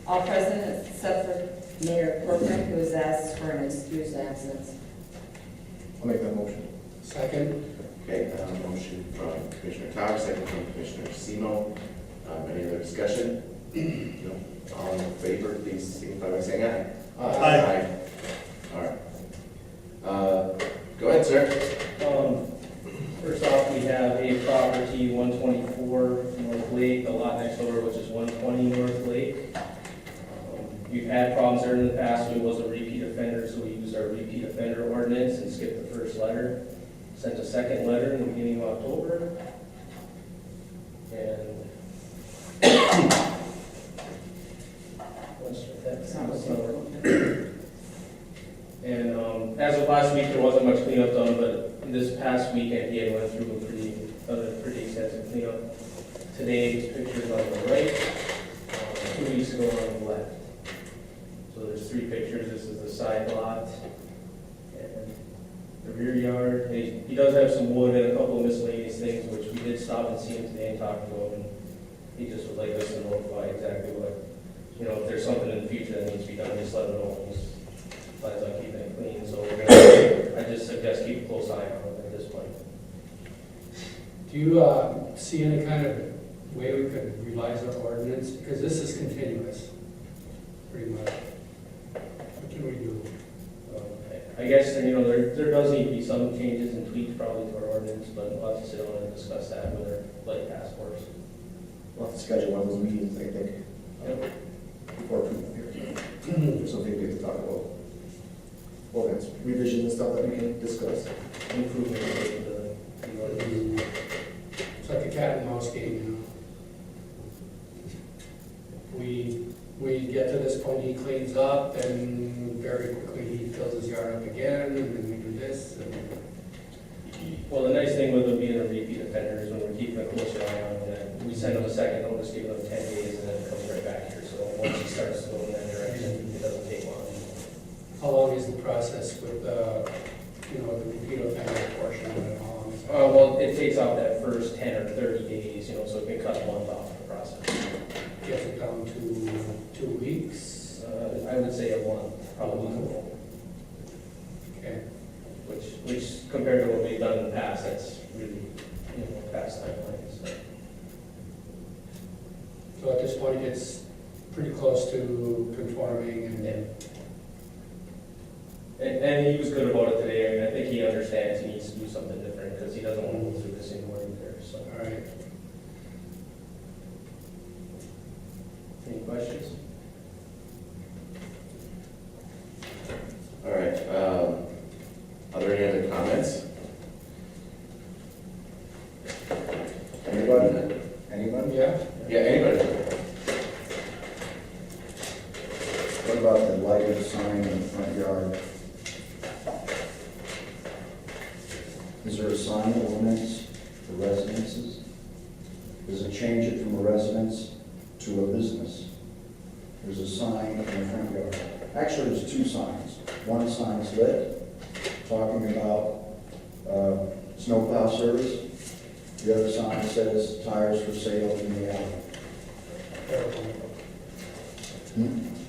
All present except for Mayor Corcoran, who has asked for an excused absence. I'll make that motion. Second. Okay, motion from Commissioner Tower, second from Commissioner Simo. Any other discussion? No. All in favor, please signify by saying aye. Aye. All right. Go ahead, sir. First off, we have a property, 124 North Lake, the lot next door, which is 120 North Lake. We've had problems there in the past. We was a repeat offender, so we used our repeat offender ordinance and skipped the first letter. Sent a second letter in the beginning of October. And as of last week, there wasn't much cleanup done, but this past weekend, he had went through a pretty extensive cleanup. Today's pictures on the right, 2 weeks ago on the left. So there's 3 pictures. This is the side lot and the rear yard. He does have some wood and a couple of miscellaneous things, which we did stop and see him today and talk to him. And he just would like us to notify exactly what, if there's something in the future that needs to be done, just let him know. He's plans on keeping it clean, so I just suggest keep a close eye on it at this point. Do you see any kind of way we could revise our ordinance? Because this is continuous, pretty much. What can we do? I guess, there does need to be some changes and tweaks probably to our ordinance, but we'll have to sit down and discuss that with our light task force. We'll have to schedule one of those meetings, I think, Yep. before people here. There's something we have to talk about. Ordinance revision and stuff that we can discuss. Improvement to the ordinance. It's like a cat and mouse game, We get to this point, he cleans up, and very quickly he fills his yard up again, and then we do this, and Well, the nice thing with them being a repeat offender is when we're keeping a closer eye on them, we send them a second notice, give them 10 days, and then it comes right back here. So once he starts to go in that direction, it doesn't take long. how long is the process with, the repeat offender portion of it? How long is that? Well, it takes out that first 10 or 30 days, so it can cut a month off the process. Gets it down to 2 weeks? I would say a month, probably, Okay. which compared to what we've done in the past, that's really, past timelines. So at this point, it's pretty close to conforming and Yeah. And he was good about it today. I think he understands he needs to do something different because he doesn't want to go through this anymore either, so. all right. Any questions? All right. Are there any other comments? Anybody? Anybody? Yeah? Yeah, anybody? What about the lighted sign in the front yard? Is there a sign ordinance for residences? Does it change it from a residence to a business? There's a sign in the front yard. Actually, there's 2 signs. One sign's lit, talking about snowplow service. The other sign says tires for sale in the alley.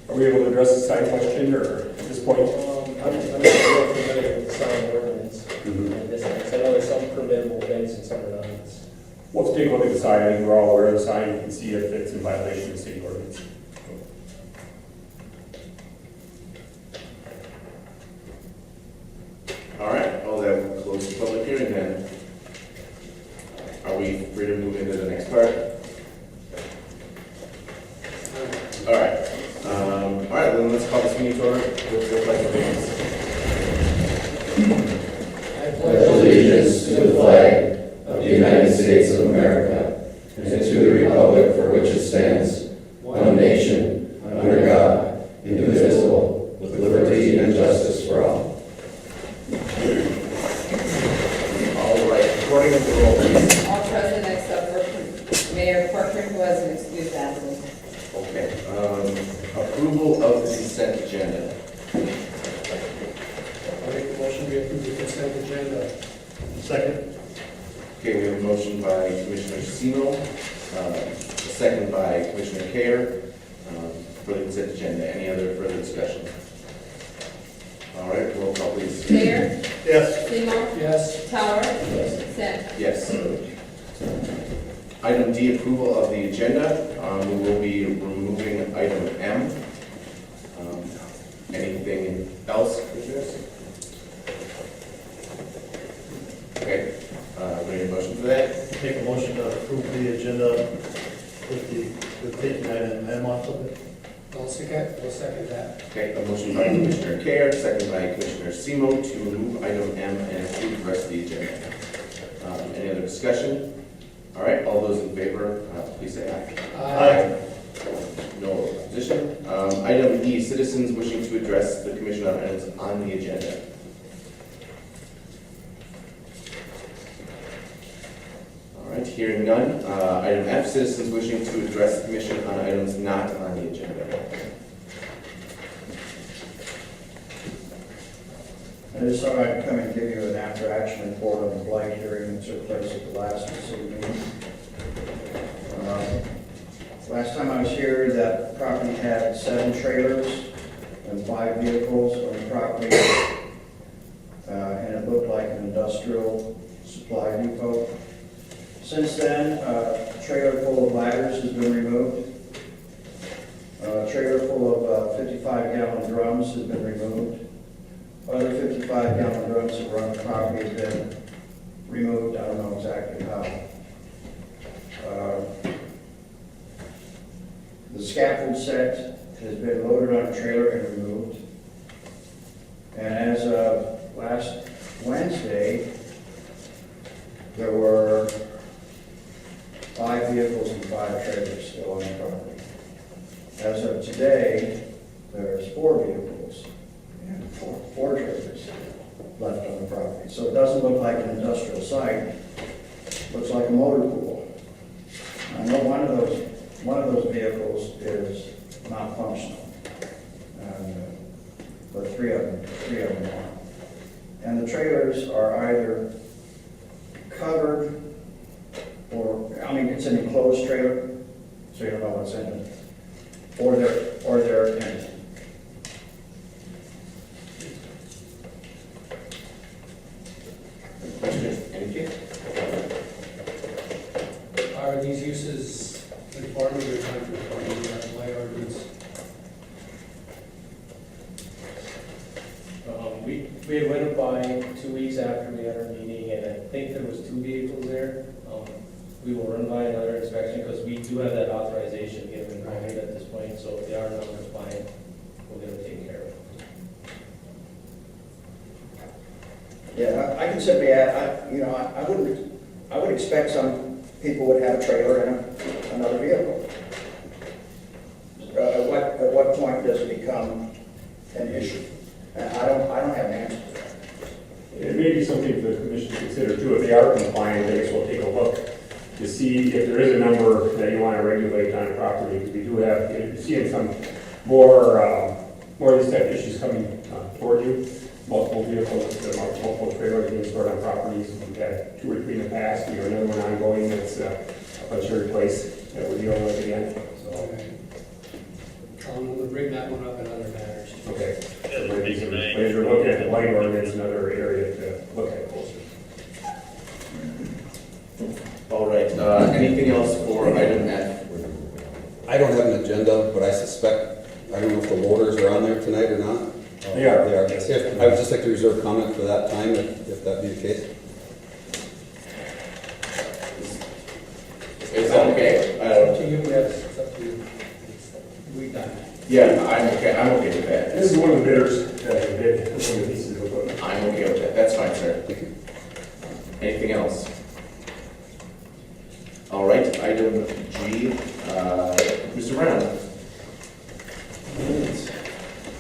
Are we able to address the sign question, or at this point? I'm not real familiar with the sign ordinance. In this sense, I know there's some permissible events and some are not. Well, let's take a look at the sign. I think we're all aware of the sign. You can see if it's in violation of the city ordinance. All right. Well, then we'll close the public hearing then. Are we free to move into the next part? All right. All right, then let's call this meeting to order with the pledge of allegiance. I pledge allegiance to the flag of the United States of America and to the republic for which it stands, one nation, under God, indivisible, with liberty and justice for all. All right. According to the roll, please. All present except for Mayor Corcoran, who has an excused absence. Okay. Approval of the consent agenda. I make a motion, we approve the consent agenda. Second. Okay, we have a motion by Commissioner Simo, a second by Commissioner Kayer. for the consent agenda. Any other further discussion? All right, roll call please. Mayor, Yes. Seymour, Yes, Tower, Sims. Yes. Item D, approval of the agenda. We will be removing item M. Anything else, commissioners? Okay, ready a motion for that? Make a motion to approve the agenda with taking item M off of it. I'll second that. Okay, a motion by Commissioner Care, second by Commissioner Semo to remove item M and approve the rest of the agenda. Any other discussion? All right, all those in favor, please say aye. No opposition. Item E, citizens wishing to address the commission on items on the agenda. All right, hearing none. Item F, citizens wishing to address the commission on items not on the agenda. I just thought I'd come and give you an after-action report on the blight hearing that took place at the last city meeting. Last time I was here, that property had 7 trailers and 5 vehicles on the property, and it looked like an industrial supply depot. Since then, a trailer full of ladders has been removed. A trailer full of 55-gallon drums has been removed. Other 55-gallon drums that were on the property have been removed. I don't know exactly how. The scaffold set has been loaded on a trailer and removed. And as of last Wednesday, there were 5 vehicles and 5 trailers still on the property. As of today, there's 4 vehicles and 4 trailers left on the property. So it doesn't look like an industrial site. It looks like a motor pool. I know one of those vehicles is not functional, but three of them are. And the trailers are either covered or, it's an enclosed trailer, so you don't know what's in it, or they're empty. Anything? Are these uses conforming or non-conforming to that blight ordinance? We had went by 2 weeks after we had our meeting, and I think there was 2 vehicles there. We will run by another inspection, because we do have that authorization given right at this point, so if they are non-compliant, we'll get them taken care of. Yeah, I can simply add, I would expect some people would have a trailer and another vehicle. At what point does it become an issue? And I don't have an answer to that. It may be something for the commission to consider too. If they are compliant, I guess we'll take a look to see if there is a number that you want to regulate on a property. We do have, you're seeing some more of these type of issues coming toward you. Multiple vehicles, multiple trailers being stored on properties. We've had 2 or 3 in the past. We have another one ongoing that's up at Cherry Place that we're dealing with again. So, We'll bring that one up in other matters. okay. So there might be some ways we're looking at the blight ordinance, another area to look at closer. All right, anything else for item F? I don't have an agenda, but I suspect, I don't know if the loaders are on there tonight or not. They are. They are. I would just like to reserve comment for that time, if that be the case. Is that okay? It's up to you, yes, it's up to you. We've done it. Yeah, I'm okay with that. This is one of the bidders that bid some of the pieces of equipment. I'm okay with that, that's fine, sir. Anything else? All right, item G, Mr. Brown.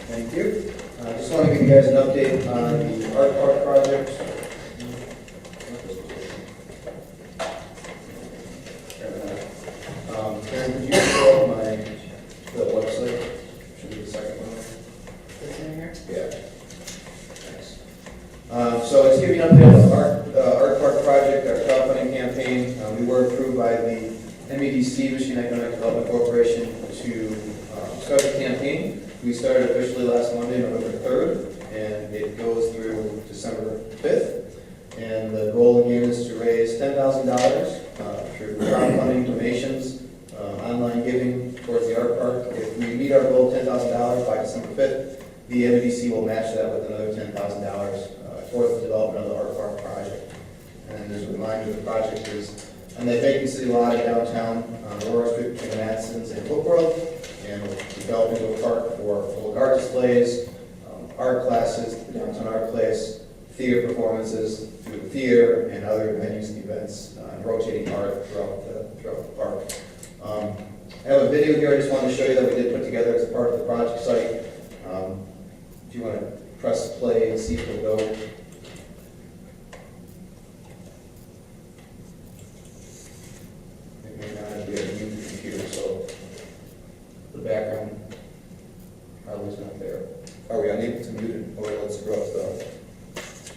Thank you. I just want to give you guys an update on the Art Park project. Karen, could you pull up the website? Should be the second one. This in here? Yeah. Thanks. So let's give you an update on the Art Park project, our crowdfunding campaign. We were approved by the MEDC, Michigan Economic Development Corporation, to start the campaign. We started officially last Monday, November 3rd, and it goes through December 5th. And the goal again is to raise $10,000 through crowdfunding, donations, online giving towards the art park. If we meet our goal of $10,000 by December 5th, the MDC will match that with another $10,000 towards the development of the art park project. And as a reminder, the project is on the vacant city lot in downtown Aurora Street between Matson's and Book World, and we'll develop into a park for full art displays, art classes, the downtown art place, theater performances through the theater, and other venues and events, and rotating art throughout the park. I have a video here I just wanted to show you that we did put together as part of the project site. If you want to press play and see if it'll go. It may not be a new computer, so the background probably is not there. Are we unable to mute it, or let's go up the...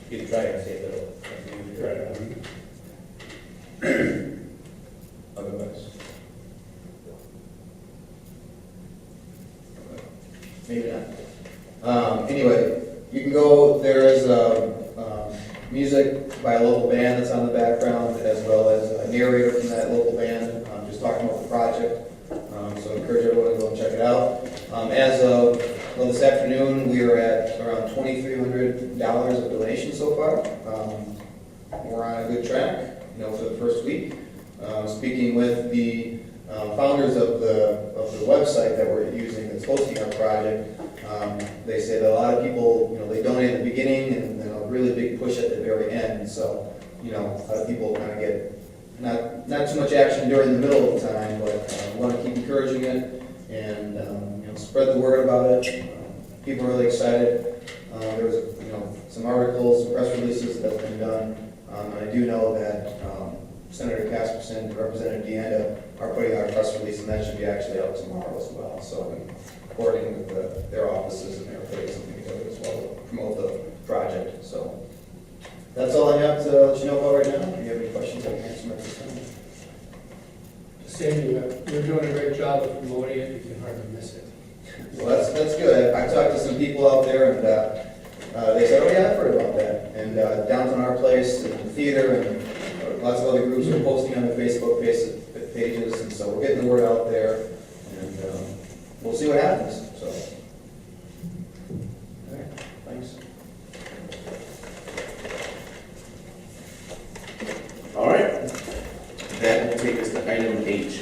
You can try and see if it'll... Otherwise... Maybe not. Anyway, you can go, there is music by a local band that's on the background, as well as a narrator from that local band, just talking about the project. So I encourage everyone to go and check it out. As of this afternoon, we are at around $2,300 of donations so far. We're on a good track, for the first week. Speaking with the founders of the website that we're using that's hosting our project, they say that a lot of people, they donate at the beginning and then a really big push at the very end. So, a lot of people kind of get not too much action during the middle of the time, but want to keep encouraging it and spread the word about it. People are really excited. There was some articles, some press releases that have been done. And I do know that Senator Casperson and Representative DeAnda are putting out a press release, and that should be actually out tomorrow as well. So I'm coordinating with their offices, and they're putting something together as well to promote the project. So that's all I have to let you know about right now. If you have any questions, I can answer them at this time. Sandy, you're doing a great job of promoting it. You can hardly miss it. Well, that's good. I talked to some people out there, and they said, "Oh yeah, I've heard about that." And downtown our place, and the theater, and lots of other groups are posting on their Facebook pages, and so we're getting the word out there, and we'll see what happens. So, all right, thanks. All right. That will take us to item H,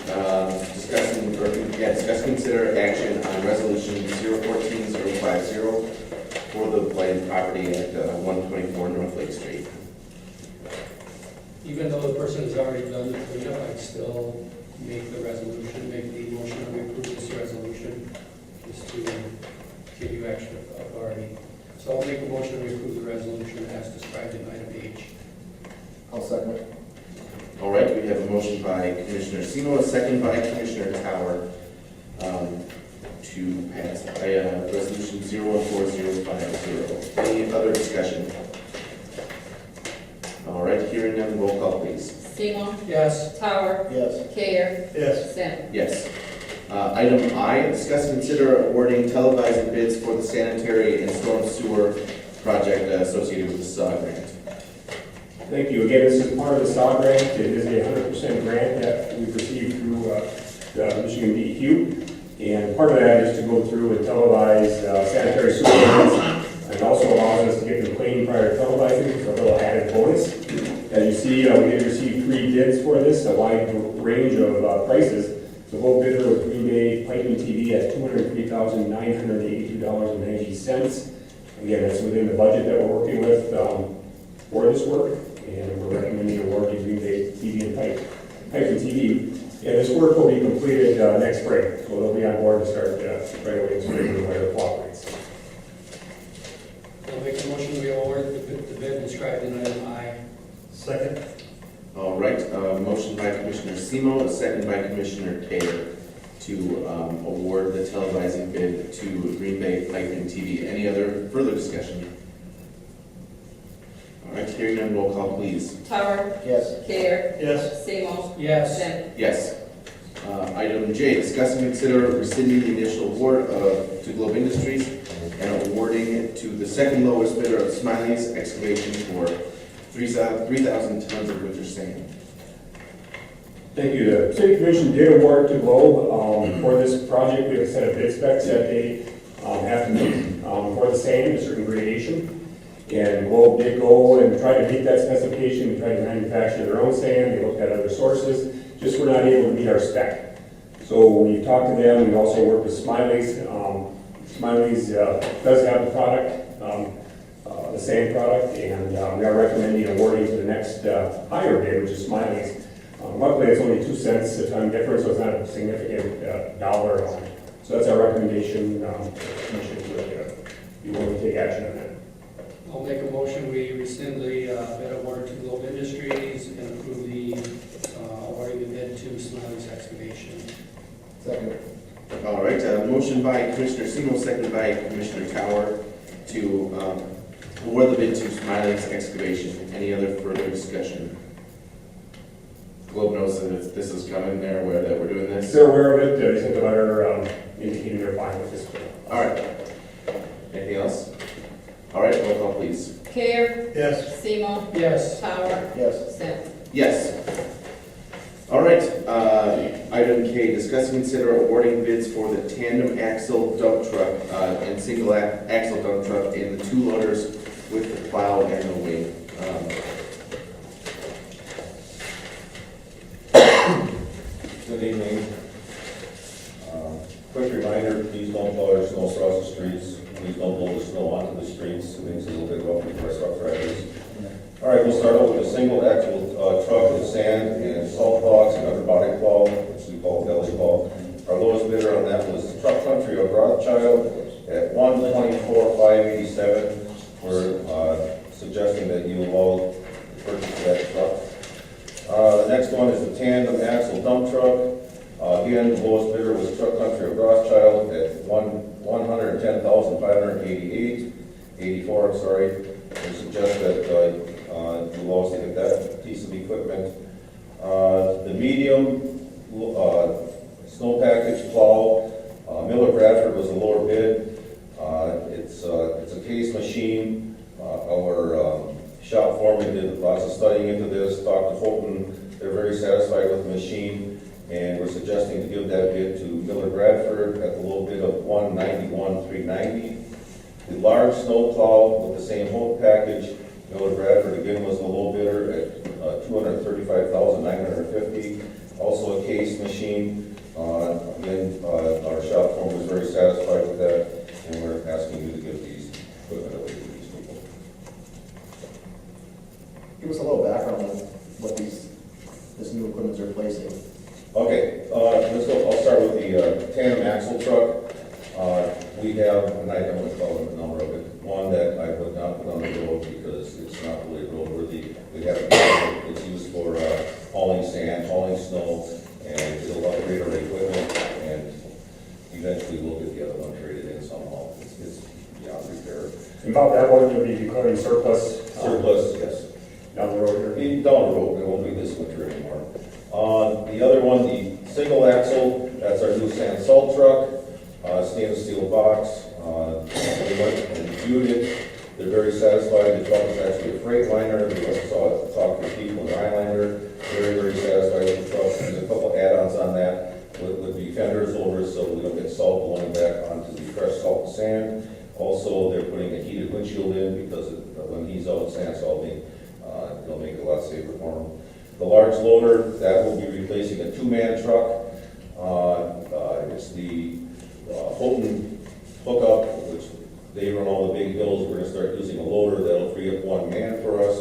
discuss consider action on resolution 014-050 for the blighted property at 124 North Lake Street. Even though the person has already done the cleanup, I'd still make the resolution, make the motion to approve this resolution, just to give you extra authority. So I'll make a motion to approve the resolution as described in item H. I'll second it. All right, we have a motion by Commissioner Semo, a second by Commissioner Tower to pass resolution 014-050. Any other discussion? All right, hearing none, roll call please. Seymour. Yes. Tower. Yes. Care. Yes. Sim. Yes. Item I, discuss and consider awarding televised bids for the sanitary and storm sewer project associated with the SAW grant. Thank you. Again, this is part of the SAW grant. It is a 100% grant that we've received through the Michigan DEQ. And part of that is to go through and televise sanitary sewer lines. It also allows us to get them clean prior to televising, so a little added bonus. As you see, we did receive 3 bids for this, a wide range of prices. The low bidder was Green Bay Piping TV at $203,982.90. Again, that's within the budget that we're working with for this work. And we're recommending award to Green Bay TV and Piping TV. And this work will be completed next spring, so they'll be on board to start right away in spring when the weather cooperates. I'll make a motion to award the bid described in item I. Second. All right, motion by Commissioner Semo, a second by Commissioner Taylor to award the televising bid to Green Bay Piping TV. Any other further discussion? All right, hearing none, roll call please. Tower. Yes. Care. Yes. Seymour. Yes. Sim. Yes. Item J, discuss and consider rescinding the initial award to Globe Industries and awarding it to the second lowest bidder of Smiley's Excavation for 3,000 tons of winter sand. Thank you. The City Commission did award to Globe for this project. We have a set of bid specs that they have to meet for the sand, a certain gradation. And Globe did go and try to meet that specification. We tried to manufacture their own sand. They looked at other sources. Just were not able to meet our spec. So we talked to them. We also worked with Smiley's. Smiley's does have the product, the sand product, and we are recommending awarding to the next higher bid, which is Smiley's. Luckily, it's only 2 cents a ton difference, so it's not a significant dollar amount. So that's our recommendation. Commission would be willing to take action on that. I'll make a motion, we rescind the bid award to Globe Industries and approve the awarding the bid to Smiley's Excavation. Second. All right, motion by Commissioner Semo, seconded by Commissioner Tower to award the bid to Smiley's Excavation. Any other further discussion? Globe knows that if this is coming, they're aware that we're doing this. They're aware of it. They sent a letter indicating they're fine with this. All right. Anything else? All right, roll call, please. Care, Yes. Seymour, Yes. Power, Yes. Sam. Yes. All right, item K, discuss and consider awarding bids for the tandem axle dump truck and single axle dump truck and the 2 loaders with the plow and the wing. Good evening. Quick reminder, please don't plow your snow across the streets. Please don't blow the snow onto the streets. It makes it a little bit rough for our truck drivers. All right, we'll start out with a single axle truck with sand and salt box and underbody plow, which we call belly plow. Our lowest bidder on that was Truck Country of Rothschild at $124,587. We're suggesting that you allow the purchase of that truck. The next one is the tandem axle dump truck. Again, the lowest bidder was Truck Country of Rothschild at $110,584. I'm sorry. We suggest that you allow us to get that piece of equipment. The medium snow package plow, Miller Bradford was a lower bid. It's a case machine. Our shop foreman did lots of studying into this, talked to Houghton. They're very satisfied with the machine, and we're suggesting to give that bid to Miller Bradford at the low bid of $191,390. The large snow plow with the same whole package, Miller Bradford again was the low bidder at $235,950. Also a case machine. Again, our shop foreman was very satisfied with that, and we're asking you to give these equipment away to these people. Give us a little background on what this new equipment's replacing. Okay, let's go. I'll start with the tandem axle truck. We have, and I don't recall the number of it, one that I would not put on the road because it's not really roadworthy. We have it's used for hauling sand, hauling snow, and it'll upgrade our equipment, and eventually we'll get the other one traded in somehow. It's beyond repair. About that one, you'll be declaring surplus. Surplus, yes. Down the road here. Down the road, it won't be this winter anymore. The other one, the single axle, that's our new sand salt truck, stainless steel box. They went and viewed it. They're very satisfied. The truck is actually a Freightliner. We also talked to people in Highlander. Very, very satisfied with the truck. There's a couple add-ons on that with the fenders over so we don't get salt blowing back onto the fresh salt and sand. Also, they're putting a heated windshield in because when he's out sand salting, it'll make it a lot safer for him. The large loader, that will be replacing a 2-man truck. It's the Houghton hookup, which they run all the big hills. We're going to start using a loader that'll free up 1 man for us.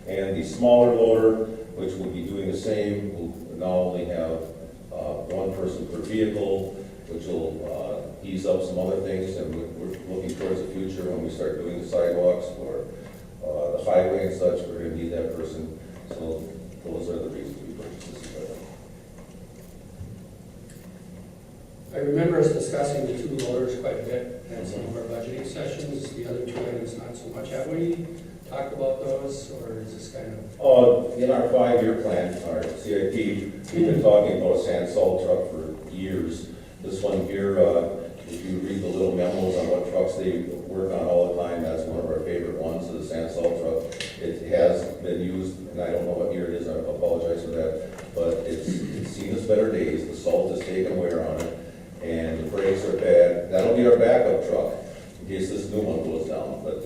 And the smaller loader, which will be doing the same, will now only have 1 person per vehicle, which will ease up some other things. And we're looking towards the future when we start doing the sidewalks or the highway and such. We're going to need that person. So those are the reasons we purchased this equipment. I remember us discussing the 2 loaders quite a bit at some of our budgeting sessions. The other 2 items not so much. Have we talked about those, or is this kind of? In our 5-year plan, our CIP, we've been talking about a sand salt truck for years. This one here, if you read the little memos on what trucks they work on all the time, that's one of our favorite ones, the sand salt truck. It has been used, and I don't know what year it is, I apologize for that, but it's seen its better days. The salt has taken wear on it, and the brakes are bad. That'll be our backup truck in case this new one goes down, but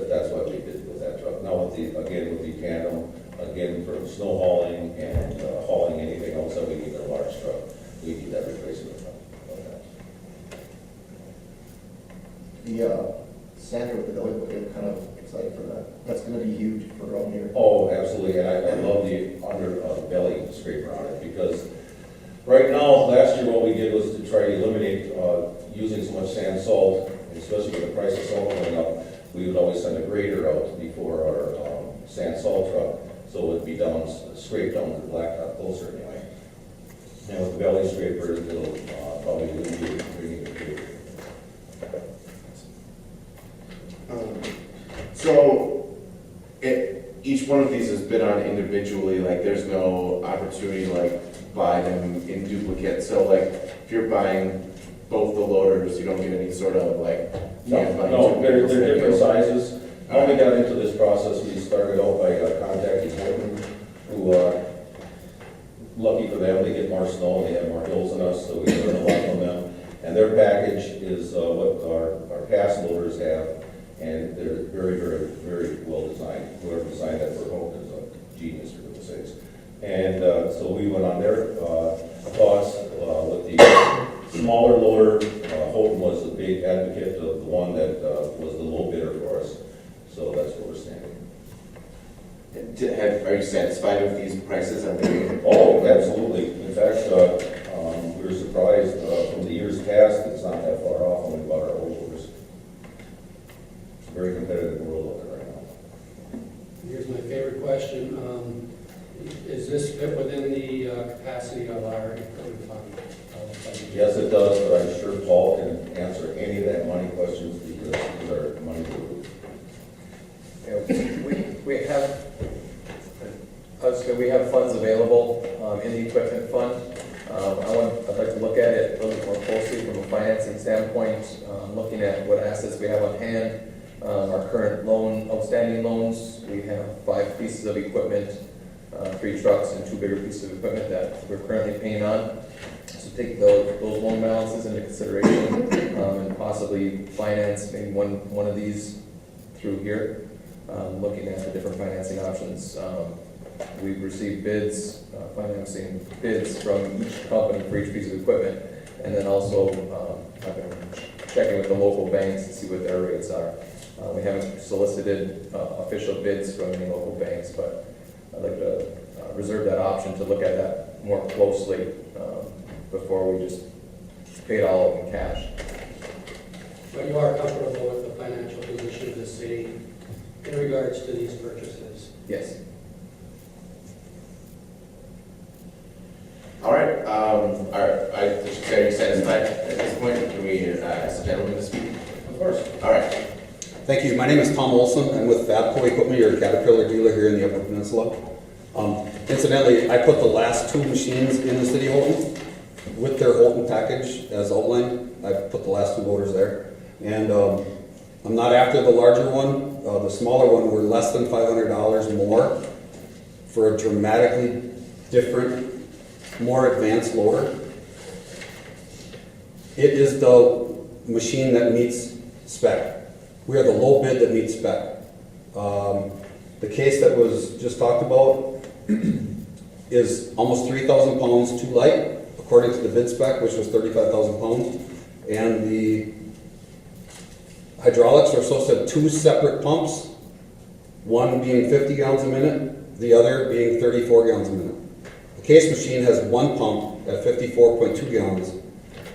that's what we did with that truck. Now with the tandem, again, for snow hauling and hauling anything else that we need in a large truck, we need that replacement truck. The Sandra with the belly button, kind of excited for that. That's going to be huge for around here. Oh, absolutely, and I love the under belly scraper on it, because right now, last year what we did was to try to eliminate using so much sand salt, especially with the price of salt going up. We would always send a grader out before our sand salt truck, so it would be down, scraped down to the blacktop closer anyway. And with the belly scraper, it'll probably eliminate bringing it through. So, each one of these is bid on individually, like there's no opportunity to like buy them in duplicate. So like if you're buying both the loaders, you don't get any sort of like. No, they're different sizes. How we got into this process, we started out by contacting Horton, who, lucky for them, they get more snow, they have more hills than us, so we learn a lot from them. And their package is what our past loaders have, and they're very, very, very well designed. Whoever designed that for Horton is a genius, for goodness sakes. And so we went on their thoughts with the smaller loader. Houghton was a big advocate of the one that was the low bidder for us, so that's where we're standing. Are you satisfied with these prices? Are they? Oh, absolutely. In fact, we were surprised from the years past, it's not that far off when we bought our old loaders. It's a very competitive world out there right now. Here's my favorite question. Is this fit within the capacity of our equipment fund? Yes, it does, but I'm sure Paul can answer any of that money questions because these are money guru. We have, we have funds available in the equipment fund. I'd like to look at it a little bit more closely from a financing standpoint, looking at what assets we have on hand, our current outstanding loans. We have 5 pieces of equipment, 3 trucks and 2 bigger pieces of equipment that we're currently paying on. So take those loan balances into consideration and possibly finance maybe one of these through here, looking at the different financing options. We've received bids, financing bids from each company for each piece of equipment, and then also I've been checking with the local banks to see what their rates are. We haven't solicited official bids from any local banks, but I'd like to reserve that option to look at that more closely before we just pay it all out in cash. But you are comfortable with the financial position of the city in regards to these purchases? Yes. All right. Are you satisfied at this point? Can we ask the gentleman to speak? Of course. All right. Thank you. My name is Tom Olson. I'm with Fabco Equipment, your Caterpillar dealer here in the Upper Peninsula. Incidentally, I put the last 2 machines in the city of Houghton with their Houghton package as outlined. I put the last 2 loaders there. And I'm not after the larger one. The smaller one were less than $500 more for a dramatically different, more advanced loader. It is the machine that meets spec. We are the low bid that meets spec. The case that was just talked about is almost 3,000 pounds too light, according to the bid spec, which was 35,000 pounds. And the hydraulics are supposed to have 2 separate pumps, one being 50 gallons a minute, the other being 34 gallons a minute. The case machine has 1 pump at 54.2 gallons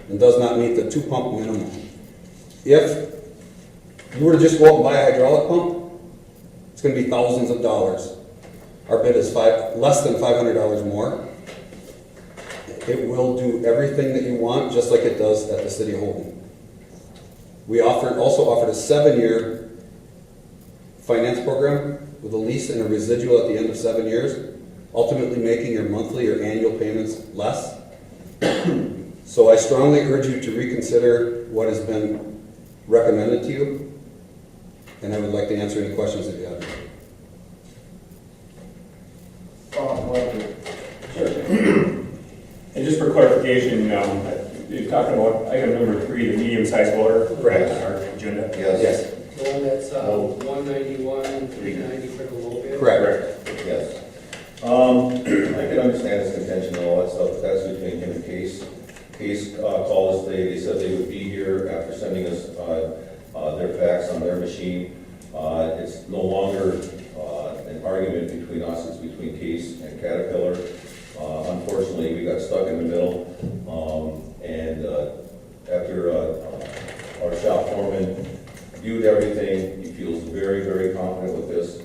and does not meet the 2 pump minimum. If you were to just go out and buy a hydraulic pump, it's going to be thousands of dollars. Our bid is less than $500 more. It will do everything that you want, just like it does at the City of Houghton. We also offered a 7-year finance program with a lease and a residual at the end of 7 years, ultimately making your monthly or annual payments less. So I strongly urge you to reconsider what has been recommended to you, and I would like to answer any questions that you have. And just for clarification, you're talking about item number 3, the medium-sized loader. Correct. On our agenda. Yes. The one that's 191, 390 for the low bid? Correct. Yes. I can understand his contention and all that stuff, but that's between him and Case. Case called us today, they said they would be here after sending us their facts on their machine. It's no longer an argument between us, it's between Case and Caterpillar. Unfortunately, we got stuck in the middle, and after our shop foreman viewed everything, he feels very, very confident with this.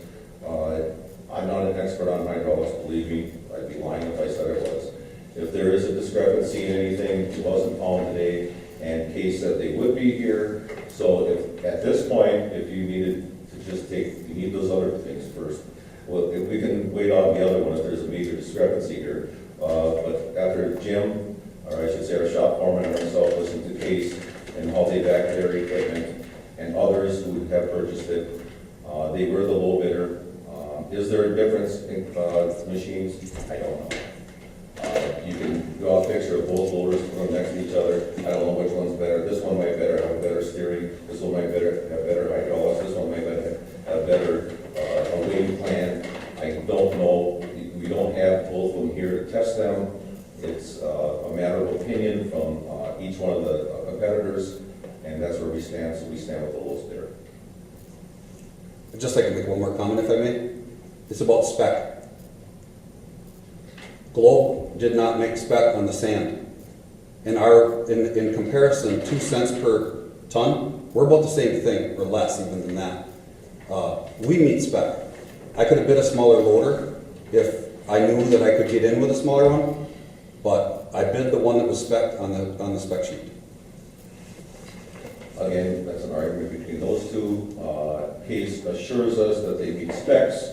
I'm not an expert on hydraulics, believe me, I'd be lying if I said I was. If there is a discrepancy in anything, it wasn't found today, and Case said they would be here. So if, at this point, if you needed to just you need those other things first. Well, if we can wait on the other one if there's a major discrepancy here. But after Jim, or I should say our shop foreman and myself, listened to Case and how they backed their equipment and others who have purchased it, they were the low bidder. Is there a difference in machines? I don't know. You can draw a picture of both loaders, put them next to each other. I don't know which one's better. This one might have better steering. This one might have better hydraulics. This one might have better weighing plan. I don't know. We don't have both of them here to test them. It's a matter of opinion from each one of the competitors, and that's where we stand. So we stand with the lowest bidder. I'd just like to make one more comment, if I may. It's about spec. Globe did not make spec on the sand. In comparison, 2 cents per ton, we're about the same thing, or less even than that. We meet spec. I could have bid a smaller loader if I knew that I could get in with a smaller one, but I bid the one that was spec on the spec sheet. Again, that's an argument between those two. Case assures us that they meet specs.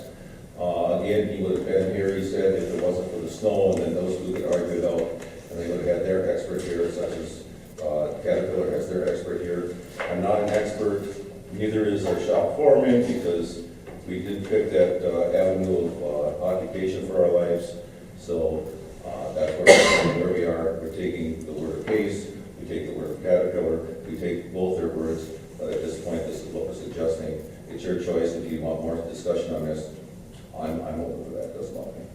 Again, he would have been here, he said, if it wasn't for the snow, and then those two could argue it out, and they would have had their expert here, such as Caterpillar has their expert here. I'm not an expert, neither is our shop foreman, because we did pick that avenue of occupation for our lives. So that's where we are. We're taking the word of Case, we take the word of Caterpillar, we take both their words, but at this point, this is what we're suggesting. It's your choice if you want more discussion on this. I'm open for that, doesn't bother me.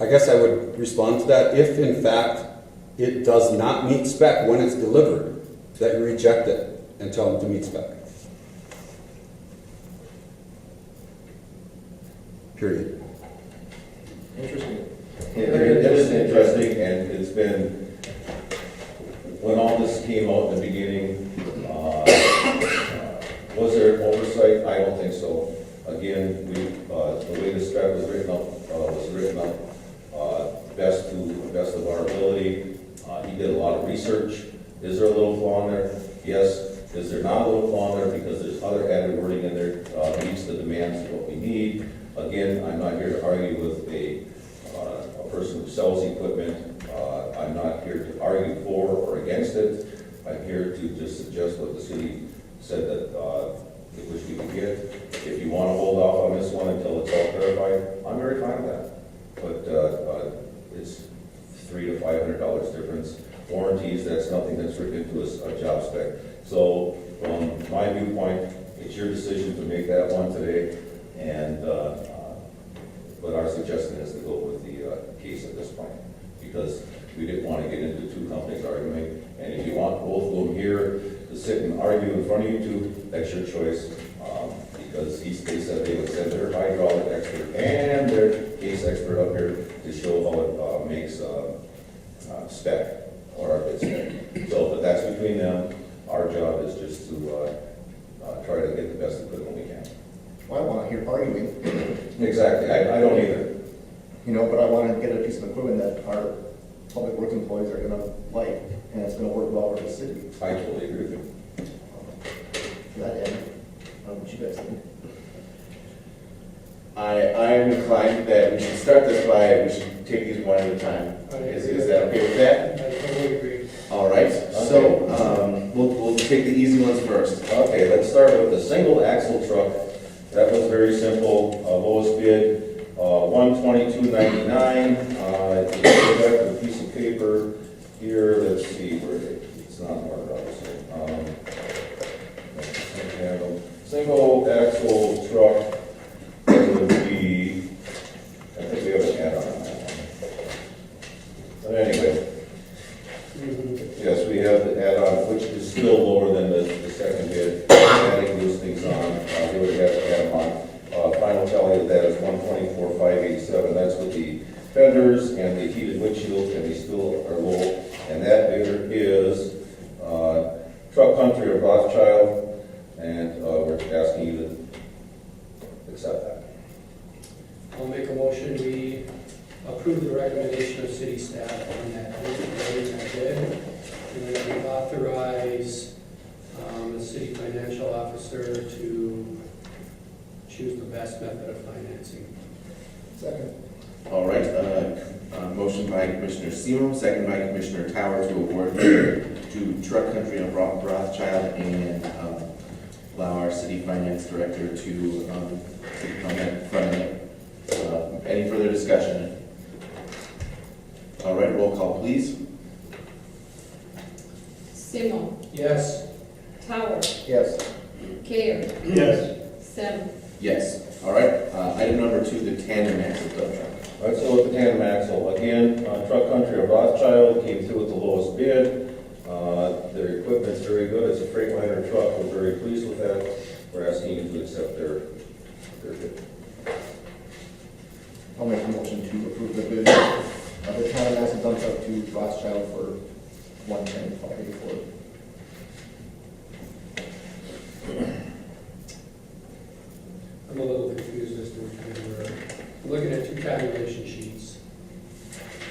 I guess I would respond to that. If in fact it does not meet spec when it's delivered, that you reject it and tell them to meet spec. Period. Interesting. It is interesting, and it's been, when all this came out in the beginning, was there an oversight? I don't think so. Again, the way the spec was written up, best to the best of our ability. He did a lot of research. Is there a little flaw in there? Yes. Is there not a little flaw in there because there's other added wording in there meets the demands of what we need? Again, I'm not here to argue with a person who sells equipment. I'm not here to argue for or against it. I'm here to just suggest what the city said that which we can get. If you want to hold off on this one until it's all clarified, I'm very fine with that. But it's $300 to $500 difference. Warranties, that's nothing that's written into a job spec. So from my viewpoint, it's your decision to make that one today. And but our suggestion is to go with the Case at this point, because we didn't want to get into two companies arguing. And if you want both of them here to sit and argue in front of you two, that's your choice. Because they said they would send their hydraulic expert and their Case expert up here to show how it makes spec or our bid spec. So, but that's between them. Our job is just to try to get the best equipment we can. Well, I want to hear arguing. Exactly. I don't either. You know, but I want to get a piece of equipment that our public works employees are going to like, and it's going to work well for the city. I totally agree with you. To that end, what you guys think? I am inclined that we should start this by, we should take these one at a time. Is that okay with that? I totally agree. All right, so we'll take the easy ones first. Okay, let's start with the single axle truck. That was very simple, lowest bid, $122.99. If you go back to the piece of paper here, let's see, where it's not marked out, so. Single axle truck would be, I think we have an add-on on that one. But anyway, yes, we have the add-on, which is still lower than the second bid. Adding those things on, they would have to add them on. Final tally of that is $124,587. That's with the fenders and the heated windshields, and they still are low. And that bidder is Truck Country of Rothschild, and we're asking you to accept that. I'll make a motion, we approve the recommendation of city staff on that bid, and then we authorize the city financial officer to choose the best method of financing. Second. All right, motion by Commissioner Semo, second by Commissioner Tower to award to Truck Country of Rothschild and allow our city finance director to come in front of it. Any further discussion? All right, roll call, please. Simo, Yes. Tower, Yes. Care, Yes. Sem, Yes. All right, item number 2, the tandem axle dump truck. All right, so with the tandem axle, again, Truck Country of Rothschild came through with the lowest bid. Their equipment's very good. It's a Freightliner truck. We're very pleased with that. We're asking you to accept their bid. I'll make a motion to approve the bid of the town of Madison dump truck to Rothschild for $110,584. I'm a little confused as to which one we're looking at. 2 tabulation sheets.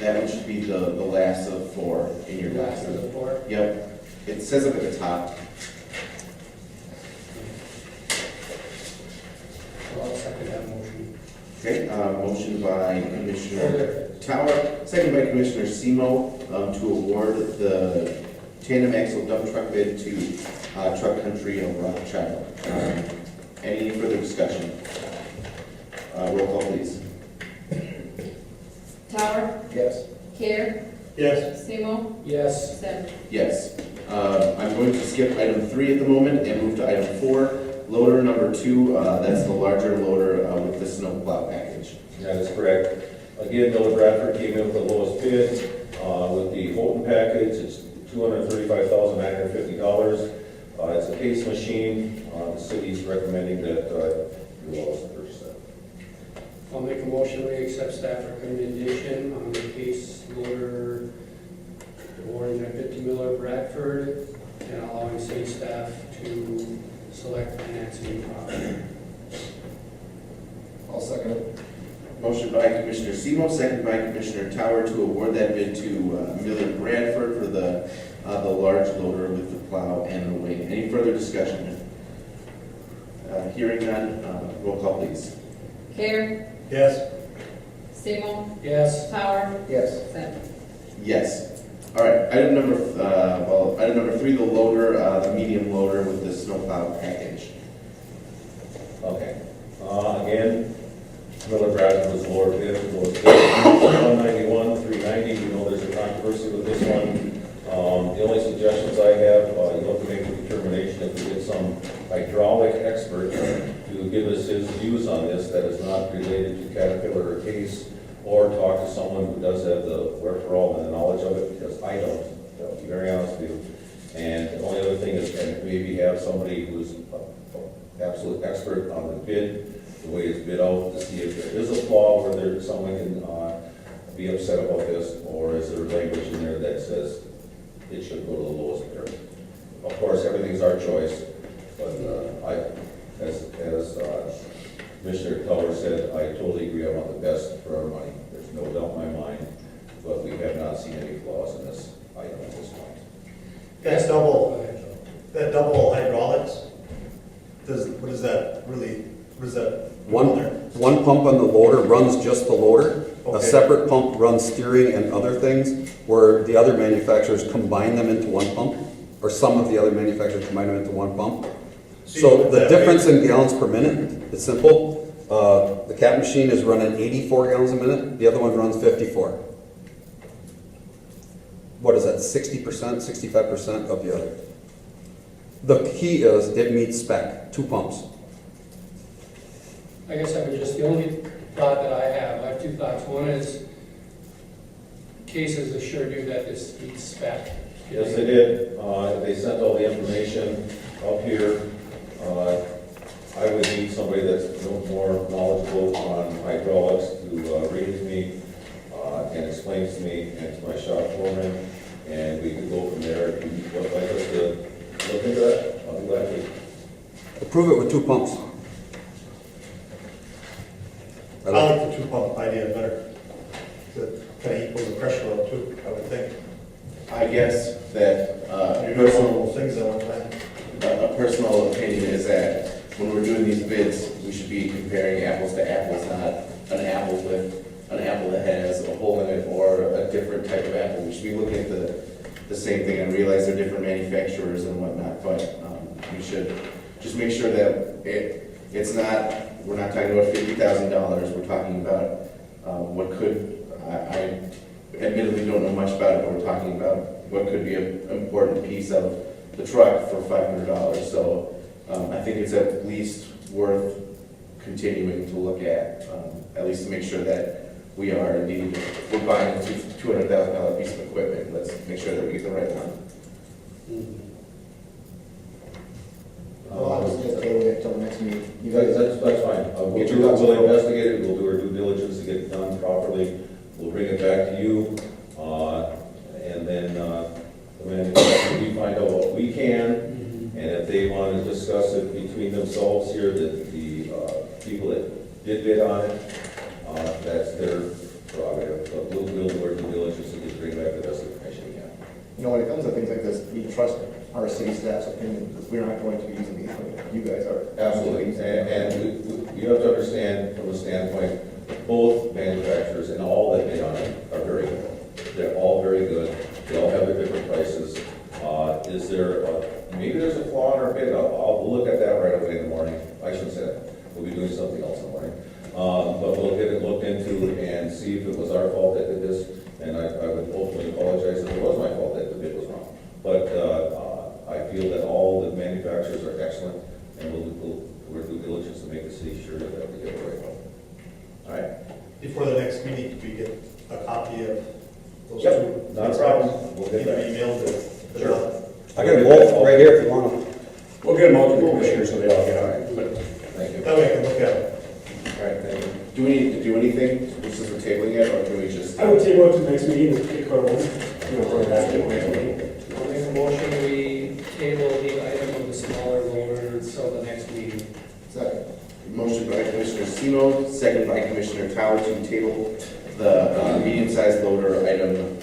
That one should be the last of 4 in your Last of the document. 4. Yep, it says up at the top. So I'll second that motion. Okay, motion by Commissioner Tower, second by Commissioner Semo to award the tandem axle dump truck bid to Truck Country of Rothschild. Any further discussion? Roll call, please. Tower, Yes. Care, Yes. Simo, Yes. Sem. Yes. I'm going to skip item 3 at the moment and move to item 4. Loader number 2, that's the larger loader with the snow plow package. That is correct. Again, Miller Bradford came in with the lowest bid. With the Holton package, it's $235,950. It's a case machine. The city's recommending that you also purchase that. I'll make a motion, we accept staff recommendation on the case loader awarding a 50 Miller Bradford and allowing city staff to select financing option. I'll second it. Motion by Commissioner Semo, second by Commissioner Tower to award that bid to Miller Bradford for the large loader with the plow and the wing. Any further discussion? Hearing none, roll call, please. Care, Yes. Simo, Yes. Tower, Yes. Sem. Yes. All right, item number 3, the loader, the medium loader with the snowplow package. Okay. Again, Miller Bradford was lower bid, $191, $390. We know there's a controversy with this one. The only suggestions I have, you have to make a determination if we get some hydraulic expert to give us his views on this that is not related to Caterpillar or Case, or talk to someone who does have the wherewithal and the knowledge of it, because I don't, to be very honest with you. And the only other thing is, and maybe have somebody who's an absolute expert on the bid, the way it's bid out, to see if there is a flaw where someone can be upset about this, or is there language in there that says it should go to the lowest bidder. Of course, everything's our choice, but as Commissioner Tower said, I totally agree. I want the best for our money. There's no doubt in my mind, but we have not seen any flaws in this item at this point. That's double hydraulics, what is that really, what is that? One pump on the loader runs just the loader. A Okay. separate pump runs steering and other things, where the other manufacturers combine them into one pump, or some of the other manufacturers combine them into one pump. So the difference in gallons per minute, it's simple. The Cat machine is running 84 gallons a minute, the other one runs 54. What is that, 60%, 65% of the other? The key is it meets spec, 2 pumps. I guess I would just, the only thought that I have 2 thoughts. One is, Case has assured you that this meets spec. Yes, they did. They sent all the information up here. I would need somebody that's more knowledgeable on hydraulics to read it to me and explain it to me and to my shop foreman, and we could go from there. If you would like us to look into that, I'll be glad to. Approve it with 2 pumps. I like the 2 pump idea better. That kind of equals the pressure up too, I would think. I guess that, You're doing some little things at one time. a personal opinion is that when we're doing these bids, we should be comparing apples to apples, not an apple that has a hole in it or a different type of apple. We should be looking at the same thing. and realize they're different manufacturers and whatnot, but we should just make sure that it's not, we're not talking about $50,000. We're talking about what could, I admittedly don't know much about it, but we're talking about what could be an important piece of the truck for $500. So I think it's at least worth continuing to look at least to make sure that we are indeed, if we're buying a $200,000 piece of equipment, let's make sure that we get the right one. Well, I was just tabling it till the next meeting. You That's guys, fine. We'll investigate it, we'll do our due diligence to get it done properly. We'll bring it back to you, and then we find out what we can, and if they want to discuss it between themselves here, the people that did bid on it, that's their prerogative. But we'll do our due diligence and just bring back the best information we can. you know, when it comes to things like this, we trust our city staff's opinion, because we're not going to be using the equipment. You guys are. Absolutely, and you have to understand from the standpoint, both manufacturers and all that bid on it are very good. They're all very good. They all have their different prices. Is there, maybe there's a flaw in our bid? We'll look at that right away in the morning. I shouldn't say that. We'll be doing something else in the morning. But we'll get it looked into and see if it was our fault that did this. And I would hopefully apologize if it was my fault that the bid was wrong. But I feel that all the manufacturers are excellent, and we'll do due diligence to make the city sure that we get the right one. All right? Before the next meeting, could we get a copy of those Yep, two? not a problem. We'll get Either that. emailed or. Sure. I got them both right here if you want them. We'll get them out to the commissioners so they all get on it. But Thank you. That way I can look at it. All right, thank you. Do we need to do anything since we're tabling it, or can we just? I would table it to the next meeting and take care of it. You know, for that, to the next meeting. I'll make a motion, we table the item of the smaller loader until the next meeting. Second. Motion by Commissioner Simo, second by Commissioner Tower to table the medium-sized loader item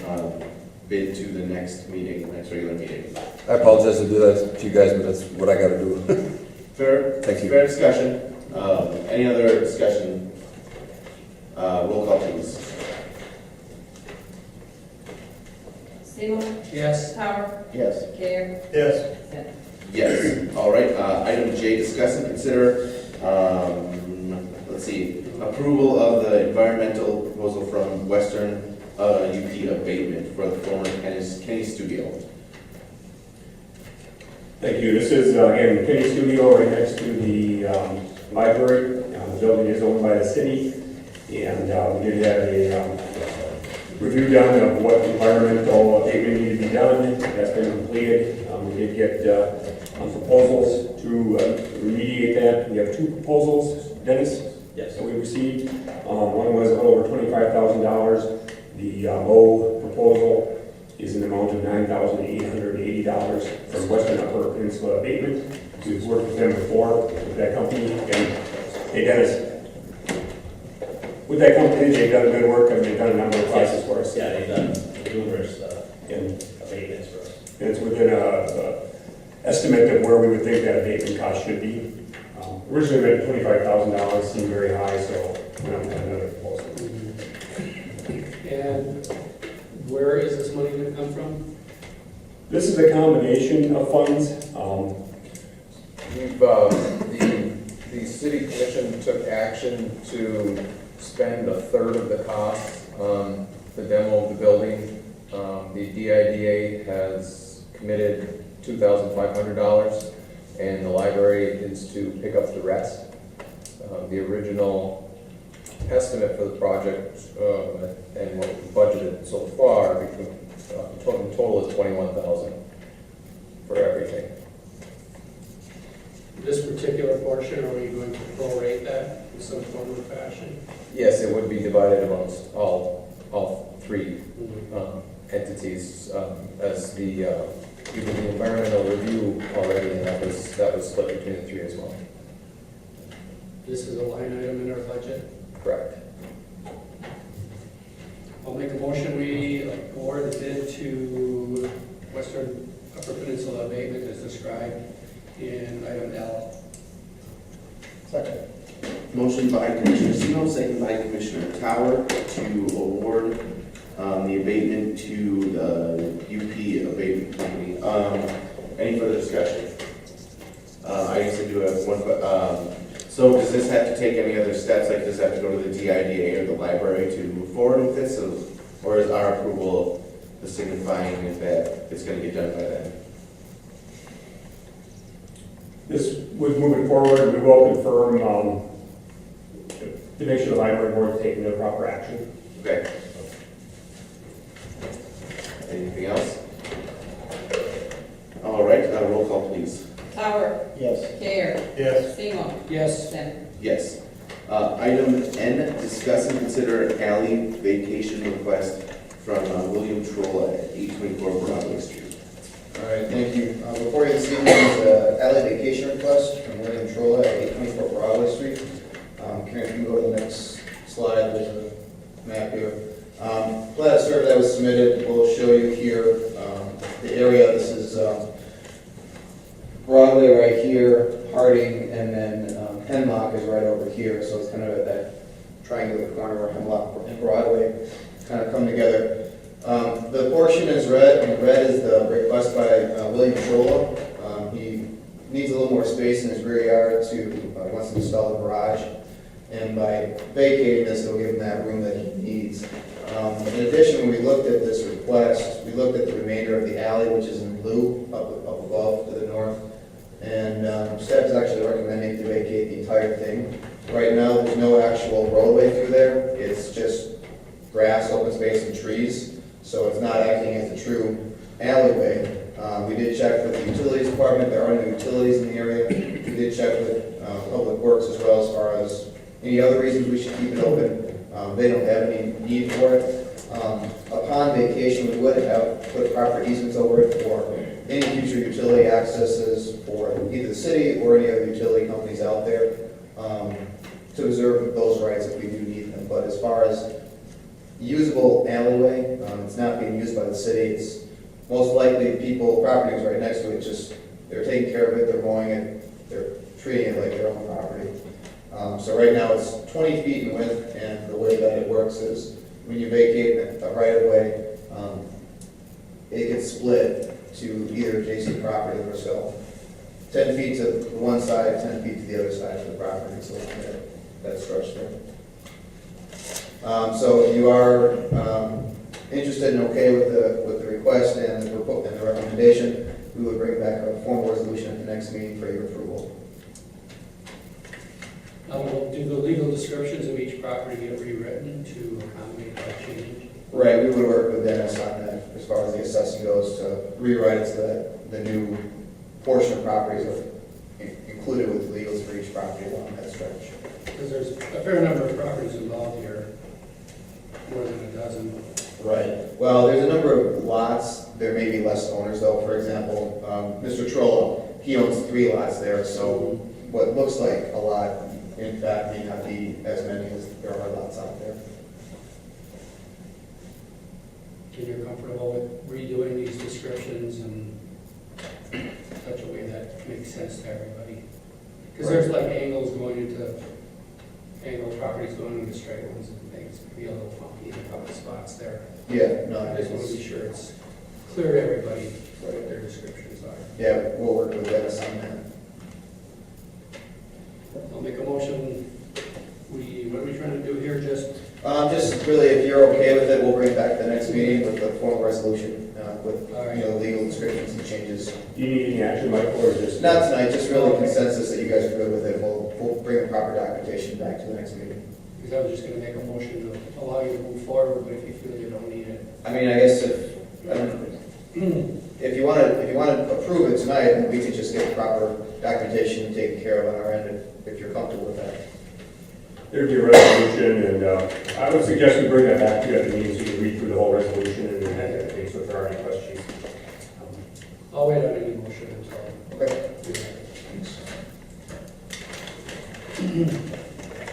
bid to the next meeting, next regular meeting. I apologize to do that to you guys, but that's what I gotta do. Fair, Thank you. fair discussion. Any other discussion? Roll call, please. Seymour? Yes. Power? Yes. Care? Yes. Smith? Yes. All right, item J, discuss and consider, let's see, approval of the environmental proposal from Western UP abatement for the former Kenny Studio. Thank you. This is, again, Kenny Studio right next to the library. The building is owned by the city, and we did have a review done of what environmental abatement needed to be done. That's been completed. We did get proposals to remediate that. We have 2 proposals, Dennis, that we received. One was a little over $25,000. The low proposal is an amount of $9,880 from Western Upper Peninsula Abatement. We've worked with them before, with that company, and hey Dennis, with that company, they've done good work, and they've done a number of prices for us. Yeah, they've done numerous And abatements for us. it's within a estimate of where we would think that abatement cost should be. Originally, we had $25,000, seemed very high, so another proposal. And where is this money going to come from? This is a combination of funds. We've, the city commission took action to spend a third of the cost on the demo of the building. The DIDA has committed $2,500, and the library is to pick up the rest. The original estimate for the project and what we budgeted so far, between total is $21,000 for everything. This particular portion, are we going to prorate that in some form or fashion? Yes, it would be divided amongst all three entities, as we did the environmental review already, and that was split between the three as well. This is a line item in our budget. Correct. I'll make a motion, we award the bid to Western Upper Peninsula Abatement as described in item L. Second. Motion by Commissioner Sino, second by Commissioner Tower to award the abatement to the UP Abatement Company. Any further discussion? I guess I do have one, so does this have to take any other steps, like does this have to go to the DIDA or the library to move forward with this, or is our approval the signifying that it's going to get done by then? This would move it forward. We will confirm to make sure the library board is taking the proper action. Okay. Anything else? All right, roll call, please. Tower. Yes. Care. Yes. Seymour. Yes. Center. Yes. Item N, discuss and consider alley vacation request from William Troll at 824 Broadway Street. All right, thank you. Before you this evening is an alley vacation request from William Trolla at 824 Broadway Street. Karen, if you can go to the next slide, there's a map here. Plat of survey that was submitted, we'll show you here the area. This is Broadway right here, Harding, and then Hemlock is right over here. So it's kind of at that triangular corner where Hemlock and Broadway kind of come together. The portion is red, and red is the request by William Trolla. He needs a little more space in his rear yard he wants to install a garage. And by vacating this, it'll give him that room that he needs. In addition, when we looked at this request, we looked at the remainder of the alley, which is in blue, up above to the north. And staff is actually recommending to vacate the entire thing. Right now, there's no actual roadway through there. It's just grass, open space, and trees. So it's not acting as a true alleyway. We did check with the utilities department. There are no utilities in the area. We did check with Public Works as well as far as any other reasons we should keep it open. They don't have any need for it. Upon vacation, we would have put proper easements over it for any future utility accesses for either the city or any other utility companies out there to reserve those rights if we do need them. But as far as usable alleyway, it's not being used by the city. It's most likely people, property is right next to it, just they're taking care of it, they're mowing it, they're treating it like their own property. So right now it's 20 feet in width, and the way that it works is when you vacate a right-of-way, it gets split to either adjacent property or so. 10 feet to one side, 10 feet to the other side of the property, so that stretch there. So if you are interested and okay with the request and the recommendation, we would bring back a formal resolution at the next meeting for your approval. We'll do the legal descriptions of each property get rewritten to accommodate that change. Right, we would work with Dennis on that as far as the assessing goes to rewrite it so that the new portion of properties are included with the legals for each property along that stretch. Because there's a fair number of properties involved here, more than a dozen. Right. Well, there's a number of lots. There may be less owners though. For example, Mr. Trolla, he owns 3 lots there, so what looks like a lot, in fact, may not be as many as there are lots out there. And you're comfortable with redoing these descriptions in such a way that makes sense to everybody? Because there's like angles going into any of those properties going into straight ones, and things, be a little funky in a couple of spots there. Yeah, no, I just want to be sure it's clear to everybody what their descriptions are. yeah, we'll work with Dennis on that. I'll make a motion, what are we trying to do here, just, Just really, if you're okay with it, we'll bring it back to the next meeting with the formal resolution, with, All right. legal descriptions and changes. Do you need any action, Michael, or just? Not tonight, just really consensus that you guys are good with it. We'll bring the proper documentation back to the next meeting. because I was just gonna make a motion to allow you to move forward, but if you feel you don't need it. I mean, I guess if you wanna approve it tonight, then we can just get the proper documentation taken care of on our end, if you're comfortable with that. There'd be a resolution, and I would suggest we bring that back to you at the meeting so you can read through the whole resolution and then have that case if there are any questions. I'll wait on any motion until. Okay.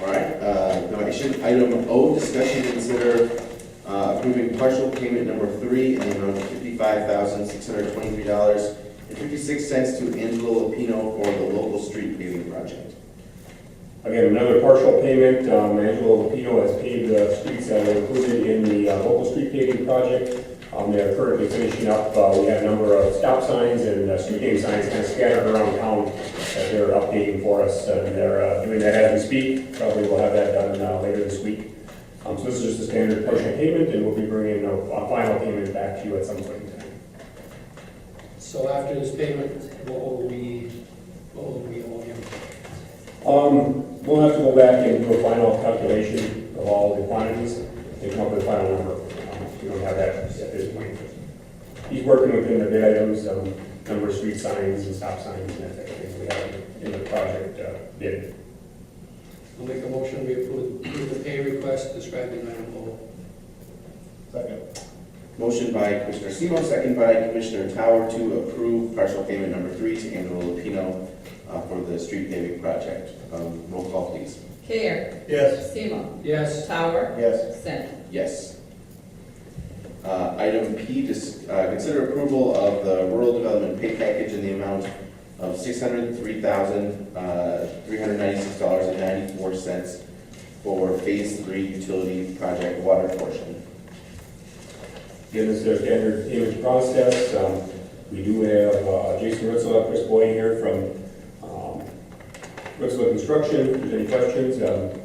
All right, no action. Item O, discussion to consider approving partial payment number 3 in the amount of $55,623.56 to Angelo Lapino for the local street paving project. Again, another partial payment. Angelo Lapino has paved the streets that were included in the local street paving project. They're currently finishing up. We have a number of stop signs and street paving signs kind of scattered around town that they're updating for us. And they're doing that as we speak. Probably we'll have that done later this week. So this is just a standard partial payment, and we'll be bringing a final payment back to you at some point in time. So after this payment, what will we owe him? We'll have to go back and do a final calculation of all the quantities and come up with a final number. We don't have that at this point. He's working within the bid items, number of street signs and stop signs and that type of thing we have in the project bid. I'll make a motion, we approve the pay request described in item O. Second. Motion by Commissioner Semo, second by Commissioner Tower to approve partial payment number 3 to Angelo Lapino for the street paving project. Roll call, please. Care. Yes. Seymour. Yes. Tower. Yes. Center. Yes. Item P, consider approval of the rural development pay package in the amount of $603,396.94 for Phase 3 utility project water portion. Again, this is our standard payment process. We do have Jason Ritzela, Chris Boyd here from Ritzela Construction. If there's any questions,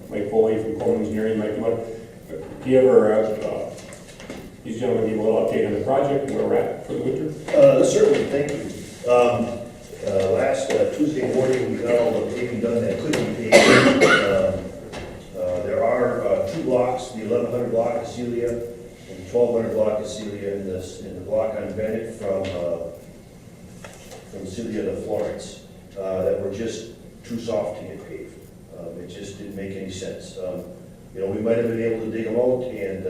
Mike Foley from comm Engineering, Mike, you want to give these gentlemen give a little update on the project and where we're at for the winter? Certainly, thank you. Last Tuesday morning, we got all the paving done that could be paved. There are 2 blocks, the 1100 block of Celia and the 1200 block of Celia in the block on Bennett from Celia to Florence that were just too soft to get paved. It just didn't make any sense. We might have been able to dig them out and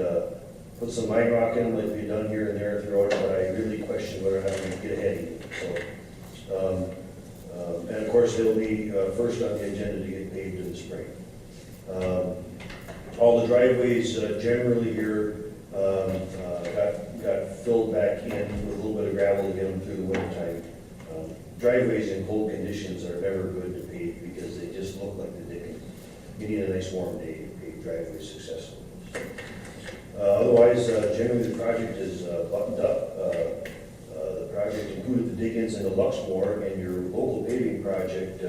put some mine rock in them like we've done here and there, throw it, but I really question whether or not we can get ahead of it. So, and of course, they'll be first on the agenda to get paved in the spring. All the driveways generally here got filled back in with a little bit of gravel to get them through the wintertime. Driveways in cold conditions are never good to pave because they just look like the dickens. You need a nice warm day to pave driveways successfully. Otherwise, generally the project is buttoned up. The project included the dig-ins into Luxmore, and your local paving project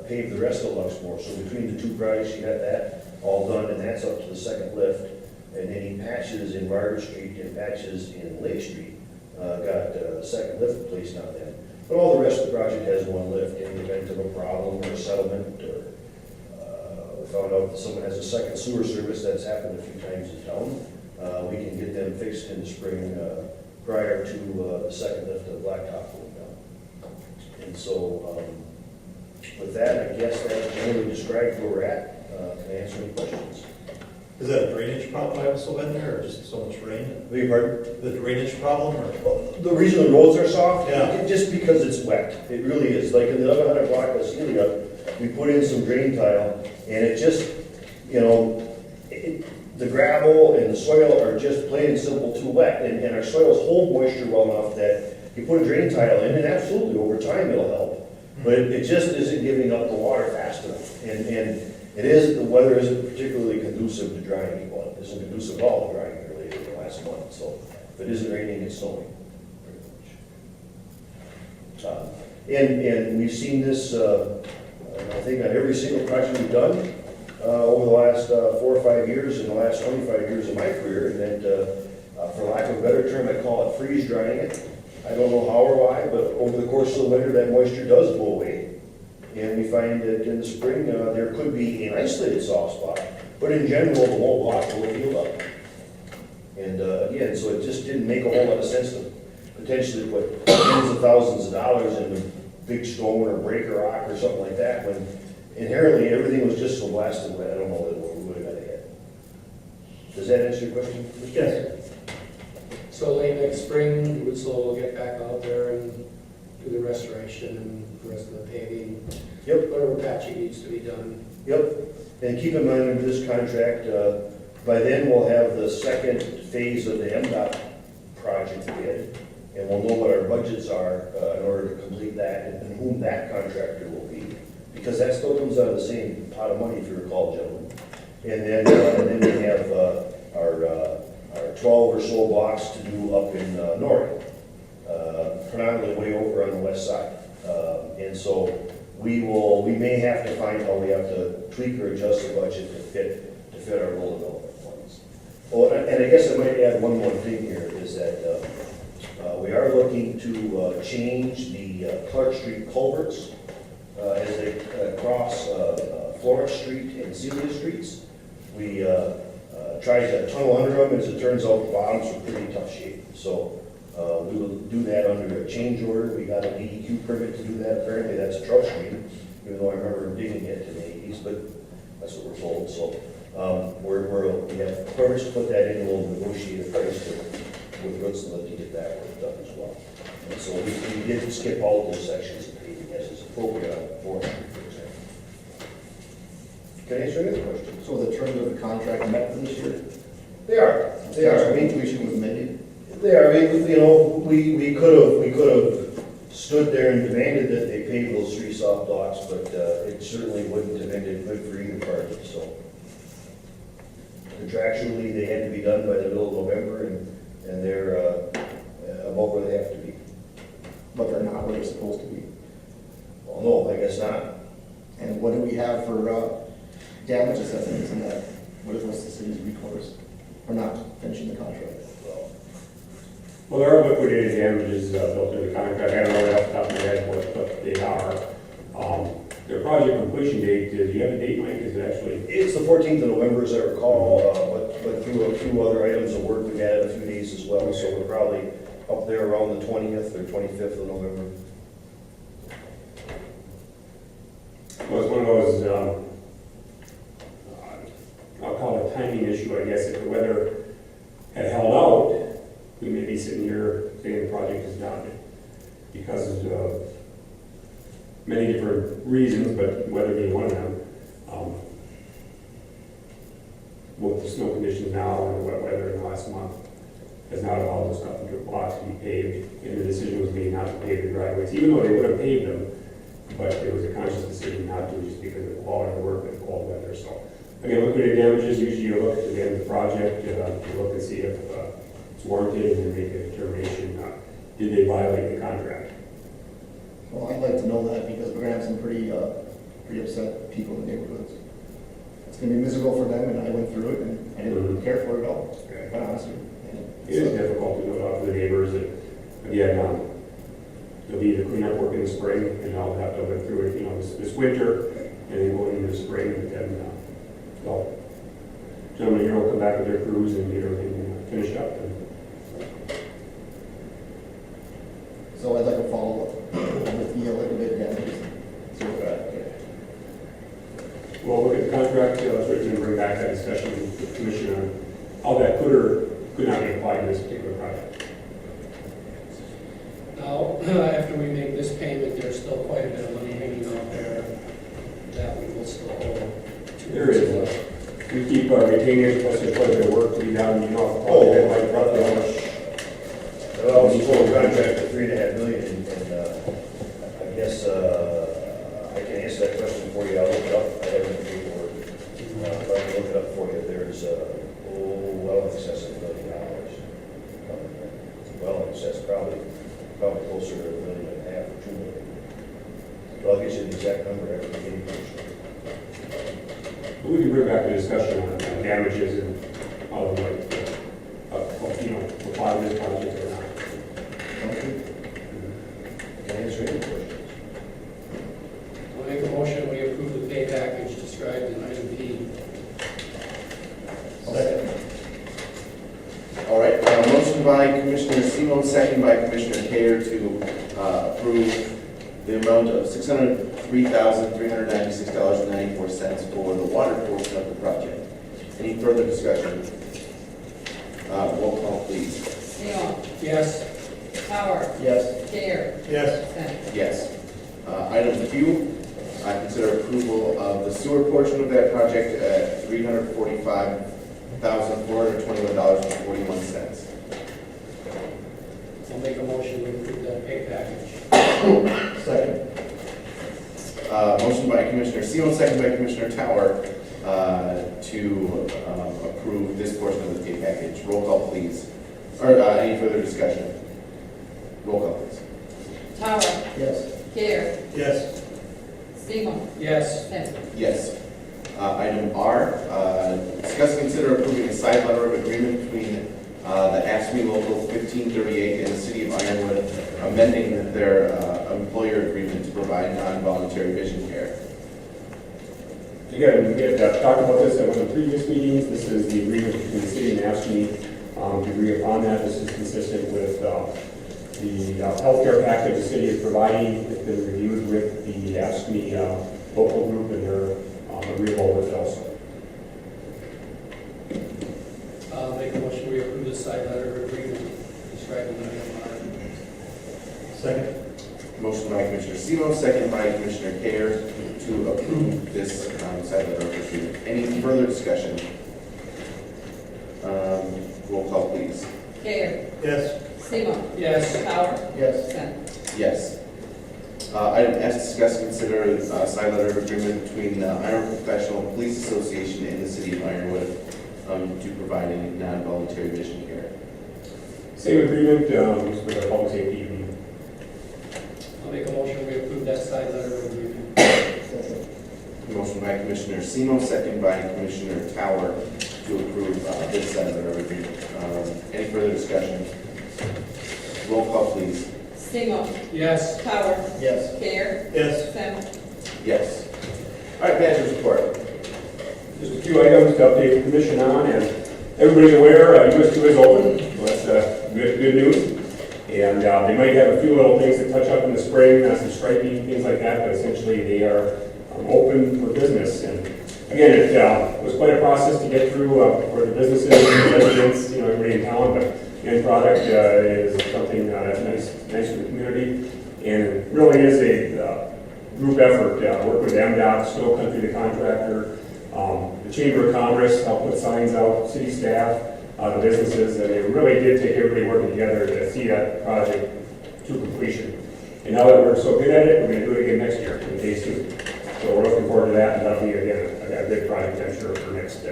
paved the rest of Luxmore. So between the 2 projects, you got that all done, and that's up to the second lift. And any patches in Margaret Street and patches in Lake Street got the second lift placed on them. But all the rest of the project has 1 lift in the event of a problem or a settlement, or we found out that someone has a second sewer service. That's happened a few times in town. We can get them fixed in the spring prior to the second lift of blacktop going down. And so with that, I guess that generally describes where we're at. Can I answer any questions? Is that a drainage problem also in there, or just so much rain? Beg your pardon? The drainage problem, or? The reason the roads are soft? Yeah. Just because it's wet. It really is. Like in the 1100 block of Celia, we put in some drain tile, and it just, the gravel and the soil are just plain and simple too wet, and our soils hold moisture well enough that you put a drain tile in, and absolutely over time it'll help. But it just isn't giving up the water fast enough. And It is, the weather isn't particularly conducive to drying, well, it isn't conducive at all to drying really in the last month, so if it isn't raining, it's snowing, pretty much. And we've seen this, I think on every single project we've done, over the last 4 or 5 years, and the last 25 years of my career, and that, for lack of a better term, I call it freeze drying it. I don't know how or why, but over the course of the winter, that moisture does blow away. And we find that in the spring, there could be an isolated soft spot, but in general, it won't block the whole field up. And again, so it just didn't make a whole lot of sense to potentially put tens of thousands of dollars in a big stone or breaker rock or something like that, when inherently everything was just so blasted wet. I don't know that we would have got ahead. Does that answer your question? Yes. So late next spring, we'll get back out there and do the restoration and the rest of the paving. Yep. Whatever patching needs to be done. Yep, and keep in mind under this contract, by then we'll have the second phase of the MDOT project bid, and we'll know what our budgets are in order to complete that, and whom that contractor will be, because that still comes out of the same pot of money, if you recall, gentlemen. And then we have our 12 or so blocks to do up in Norrie, predominantly way over on the west side. And so we may have to find how we have to tweak or adjust the budget to fit our rural development funds. Oh, and I guess I might add one more thing here, is that we are looking to change the Clark Street culverts as they cross Florence Street and Celia Streets. We tried to tunnel under them, as it turns out the bottoms are pretty tough shape. So we will do that under a change order. We got a DEQ permit to do that. Apparently that's a troubleshooter, even though I remember digging it in the 80s, but that's what we're told. So we have permits to put that in. We'll negotiate a price with Rootsland to get that work done as well. And so we did skip all of those sections of paving as is appropriate on 4th Street, for example. Can I answer any other questions? So the terms of the contract met this year? They are. They are. I mean, Completion was made. they are. I mean, you know, we could have stood there and demanded that they pave those 3 soft blocks, but it certainly wouldn't have ended good for either party. So contractually, they had to be done by the middle of November, and they're about where they have to be. But they're not where they're supposed to be. Well, no, I guess not. And what do we have for damage assessments in that? What's the city's recourse for not finishing the contract? Well, there are liquidated damages built into the contract. I don't know right off the top of my head what they are. Their project completion date, do you have a date, Mike? Is it actually? It's the 14th of November, as I recall, but through a few other items of work, we've added a few days as well, so we're probably up there around the 20th or 25th of November. Well, it's one of those, I'll call it a timing issue, I guess. If the weather had held out, we may be sitting here saying the project is done because of many different reasons, but weather being one of them. Both the snow conditions now and the wet weather in the last month has not allowed those couple of blocks to be paved, and the decision was made not to pave the driveways, even though they would have paved them, but it was a conscious decision not to, just because of the quality of the work and the cold weather. So, again, liquidated damages, usually you look at the end of the project, you look and see if it's warranted, and then make a determination, did they violate the contract? Well, I'd like to know that because we're gonna have some pretty upset people in the neighborhoods. It's gonna be miserable for them, and I went through it, and I didn't care for it at all, quite honestly. It is difficult to do it out to the neighbors, and again, there'll be the cleanup work in the spring, and I'll have to go through it, this winter, and then go into the spring, and then, well, gentlemen here will come back with their crews and get everything finished up. So I'd like a follow-up with the liquidated damages. So, We'll look at the contract, and bring back that discussion with the commission on how that could or could not be applied to this particular project. Now, after we make this payment, there's still quite a bit of money hanging out there that we will still owe. There is. We keep retaining, plus there's quite a bit of work to be done, probably like roughly how much. Well, it's a total contract of $3.5 million, and I guess I can answer that question for you. I'll look it up. I haven't the paperwork in it up for you, there's, well in excess of $1 million. Well in excess, probably closer to $1.5 million or $2 million. But I'll get you the exact number after the meeting. We can bring back the discussion on damages and how, like, apply this project or not. Can I answer any questions? I'll make a motion, we approve the pay package described in item P. Second. All right, motion by Commissioner Semo, second by Commissioner Kayer to approve the amount of $603,396.94 for the water portion of the project. Any further discussion? Roll call, please. Seymour. Yes. Howard. Yes. Gale. Yes. Finn. Yes. Item Q, I consider approval of the sewer portion of that project at $345,421.41. I'll make a motion, we approve that pay package. Second. Motion by Commissioner Semo, second by Commissioner Tower to approve this portion of the pay package. Roll call, please. Or any further discussion? Roll call, please. Howard. Yes. Gale. Yes. Seymour. Yes. Finn. Yes. Item R, discuss and consider approving a side letter of agreement between the AFSCME Local 1538 and the City of Ironwood, amending their employer agreement to provide non-voluntary vision care. Again, we had talked about this at one of the previous meetings. This is the agreement between the city and AFSCME. To agree upon that, this is consistent with the healthcare package the city is providing. It's been reviewed with the AFSCME local group, and they're agreeable with it also. I'll make a motion, we approve the side letter of agreement described in item Second. Motion by Commissioner Semo, second by Commissioner Kayer to approve this side letter of agreement. Any further discussion? Roll call, please. Gale. Yes. Seymour. R. Yes. Howard. Yes. Finn. Yes. Item S, discuss and consider a side letter of agreement between the Ironwood Professional Police Association and the City of Ironwood to provide any non-voluntary vision care. Same agreement with our public safety union. I'll make a motion, we approve that side letter of agreement. Second. Motion by Commissioner Semo, second by Commissioner Tower to approve this side letter of agreement. Any further discussion? Roll call, please. Seymour. Yes. Howard. Yes. Gale. Yes. Finn. Yes. All right, manager's report. Just a few items to update the commission on, and everybody's aware US 2 is open, so that's good news. And they might have a few little things to touch up in the spring, some striping, things like that, but essentially they are open for business. And again, it was quite a process to get through for the businesses, the residents, everybody in town, but the end product is something that's nice for the community. And it really is a group effort. Work with MDOT, Snow Country, the contractor, the Chamber of Commerce helped put signs out, city staff, the businesses, and it really did take everybody working together to see that project to completion. And now that we're so good at it, we're going to do it again next year in phase 2. So we're looking forward to that, and that'll be again a big project, I'm sure, for next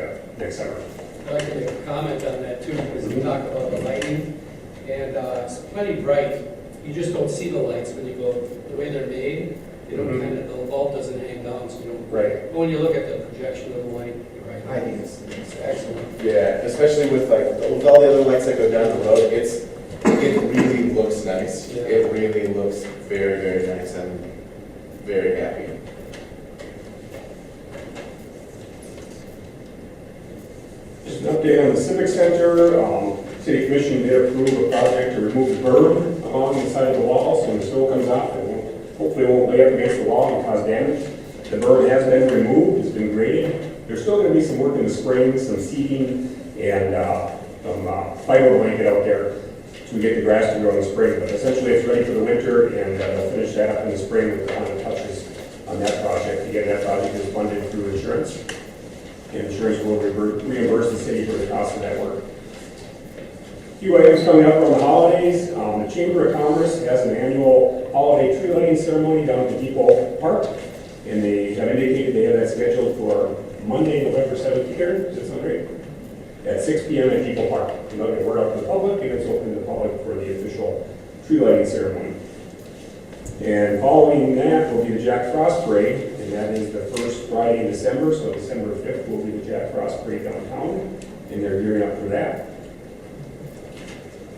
summer. I'd like to make a comment on that too, because we talk about the lighting, and it's plenty bright. You just don't see the lights when you go, the way they're made, they don't the bulb doesn't hang down, so you don't. Right. But when you look at the projection of the light, you're right. I think it's Excellent. Yeah, especially with all the other lights that go down the road, it really looks nice. Yeah. It really looks very, very nice. I'm very happy. Just an update on the Civic Center. City Commission did approve a project to remove the berm along the side of the wall, so when the snow comes off, hopefully it won't lay up against the wall and cause damage. The berm has been removed, it's been graded. There's still going to be some work in the spring, some seeding and some fiber blanket out there to get the grass to grow in the spring. But essentially it's ready for the winter, and they'll finish that up in the spring with the final touches on that project. Again, that project is funded through insurance, and insurance will reimburse the city for the cost of that work. A few items coming up on the holidays. The Chamber of Commerce has an annual holiday tree lighting ceremony down at the Depot Park, and they have indicated they have that scheduled for Monday, November 7th, Karen, does that sound great? At 6 p.m. at Depot Park. I'm not going to word out to the public, and it's open to the public for the official tree lighting ceremony. And following that will be the Jack Frost Parade, and that is the first Friday in December, so December 5th will be the Jack Frost Parade downtown, and they're gearing up for that.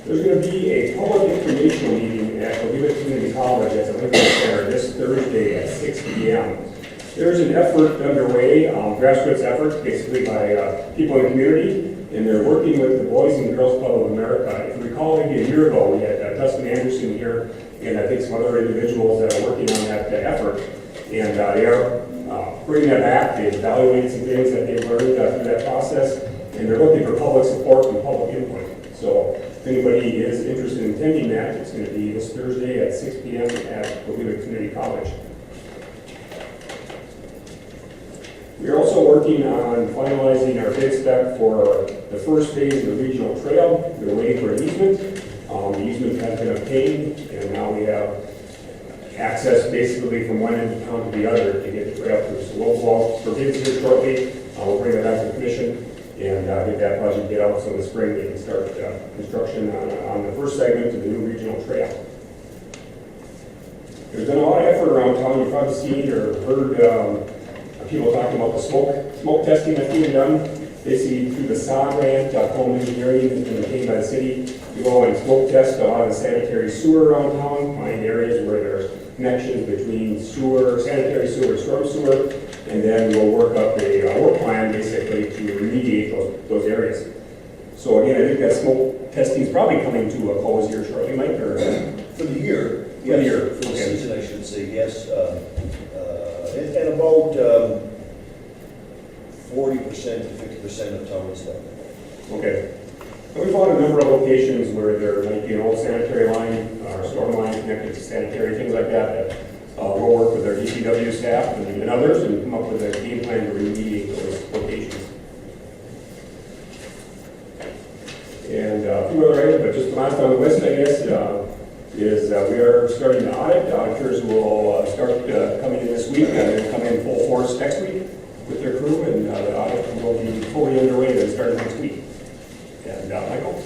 There's going to be a public informational meeting at Columbia Community College at the Lincoln Center this Thursday at 6 p.m. There's an effort underway, grassroots effort, basically by people in the community, and they're working with the Boys and Girls Club of America. If you recall, maybe a year ago, we had Dustin Anderson here, and I think some other individuals that are working on that effort, and they are bringing that back. They evaluated some things that they've learned through that process, and they're looking for public support and public input. So if anybody is interested in attending that, it's going to be this Thursday at 6 p.m. at Columbia Community College. We're also working on finalizing our bid spec for the first phase of the regional trail. We're waiting for an easement. The easement has been obtained, and now we have access basically from one end of town to the other to get the trail through. So we'll go out for bids here shortly. We'll bring that back to the commission and get that project bid out so in the spring they can start construction on the first segment of the new regional trail. There's been a lot of effort around town. You've probably seen or heard people talking about the smoke testing that's being done. Basically, through the SOD grant, home engineering has been maintained by the city. We go and smoke test a lot of the sanitary sewer around town, find areas where there's connections between sewer, sanitary sewer, storm sewer, and then we'll work up a work plan basically to remediate those areas. So again, I think that smoke testing is probably coming to a close here shortly, Mike, or? For the year. For the year, For the okay. season, I should say, yes. And about 40% to 50% of town is done. Okay. And we found a number of locations where there might be an old sanitary line or storm line connected to sanitary, things like that. We'll work with our DPW staff and others and come up with a game plan to remediate those locations. And a few other items, but just the last on the list, I guess, is we are starting to audit. The auditors will start coming in this week and then come in full force next week with their crew, and the audit will be fully underway and starting next week. And Michael?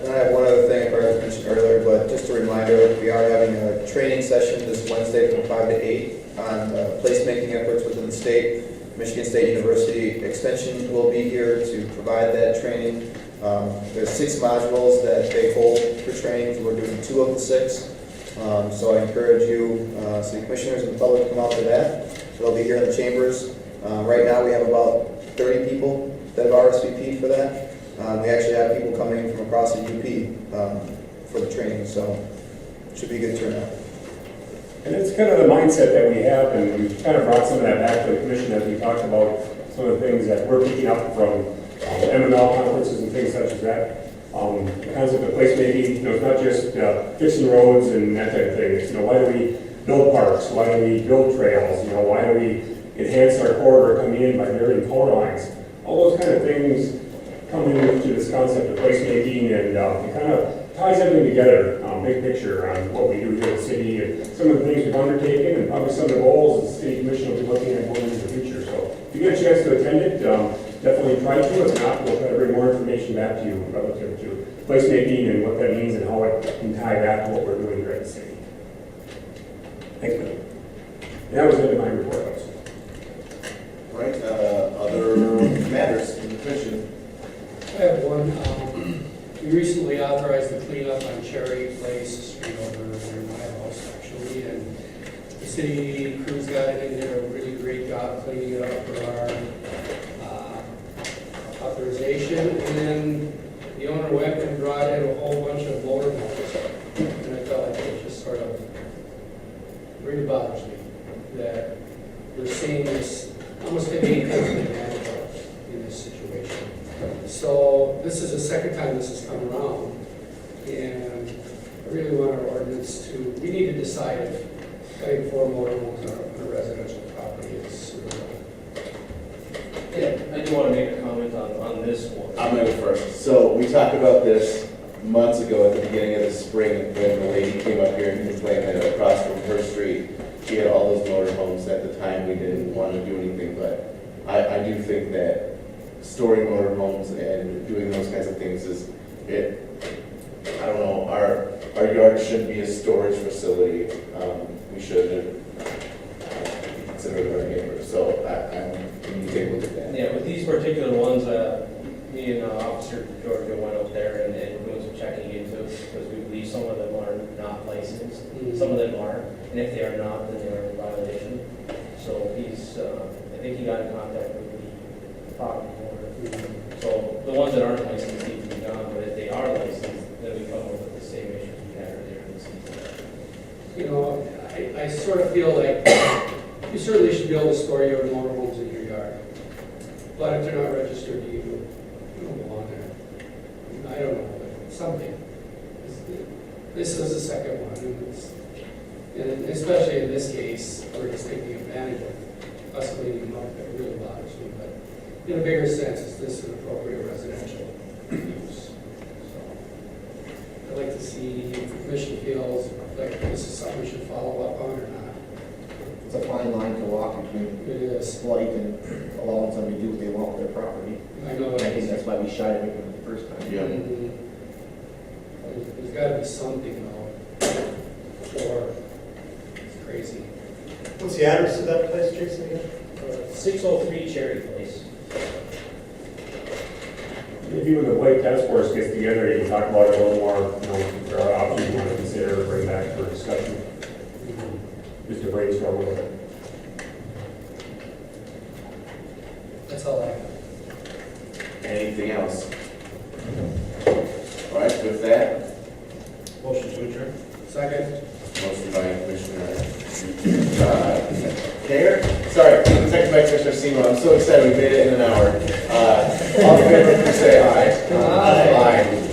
I have one other thing I forgot to mention earlier, but just a reminder, we are having a training session this Wednesday from 5 to 8 on placemaking efforts within the state. Michigan State University Extension will be here to provide that training. There's 6 modules that they hold for trainings. We're doing 2 of the 6. So I encourage you, city commissioners and the public, to come out to that. They'll be here in the chambers. Right now we have about 30 people that have RSVP'd for that. We actually have people coming from across the UP for the training, so it should be a good turnout. And it's kind of the mindset that we have, and we've kind of brought some of that back to the commission as we talked about some of the things that we're picking up from MML conferences and things such as that. The concept of placemaking, it's not just fixing roads and that type of thing. It's, why do we build parks? Why do we build trails? Why do we enhance our corridor coming in by burying power lines? All those kind of things come into this concept of placemaking, and it kind of ties everything together, big picture on what we do here in the city and some of the things we've undertaken and probably some of the goals the city commission will be looking at going into the future. So if you get a chance to attend it, definitely try to. If not, we'll try to bring more information back to you relative to placemaking and what that means and how it can tie back to what we're doing here at the city. Thanks, Bill. And that was the end of my report. All right, other matters in the commission? I have one. We recently authorized the cleanup on Cherry Place, street over near my house, actually, and the city crews got in and did a really great job cleaning it up for our authorization. And then the owner went and brought in a whole bunch of motorhomes, and I felt like it just sort of really bothers me that we're seeing this almost being taken advantage of in this situation. So this is the second time this has come around, and I really want our ordinance to, we need to decide if having 4 motorhomes on a residential property is suitable. Yeah, I do want to make a comment on this one. I'm going to go first. So we talked about this months ago at the beginning of the spring when the lady came up here and complained that across from her street, she had all those motorhomes. At the time, we didn't want to do anything, but I do think that storing motorhomes and doing those kinds of things I don't know, our yard should be a storage facility. We should be considerate of our neighbors, so we need to take a look at that. Yeah, with these particular ones, me and Officer Georgia went up there and we're doing some checking into, because we believe some of them are not licensed, some of them are, and if they are not, then they are in violation. So I think he got in contact with the property owner. So the ones that aren't licensed need to be gone, but if they are licensed, then we come up with the same issues we had earlier in the season. You know, I sort of feel like you certainly should be able to store your motorhomes in your yard. But if they're not registered, you don't belong there. I don't know, but something. This is the second one, and especially in this case, we're just taking advantage of us cleaning them up. That really bothers me, but in a bigger sense, is this an appropriate residential use? So, I'd like to see if the commission feels like this is something we should follow up on or not. It's a fine line to walk between It is. flight and allowing somebody to do what they want with their property. I know. And I think that's why we shied away from it the first time. Yeah. There's got to be something though, or it's crazy. What's the address of that place, Jason, again? 603 Cherry Place. If you and the Blake Task Force gets together, you can talk about it a little more, if there are options you want to consider or bring back for discussion. Just to brainstorm with it. That's all I have. Anything else? All right, with that, Motion to adjourn. Second. motion by Commissioner Care. Sorry, second by Commissioner Seymour. I'm so excited we made it in an hour. All in favor, please say aye. Aye.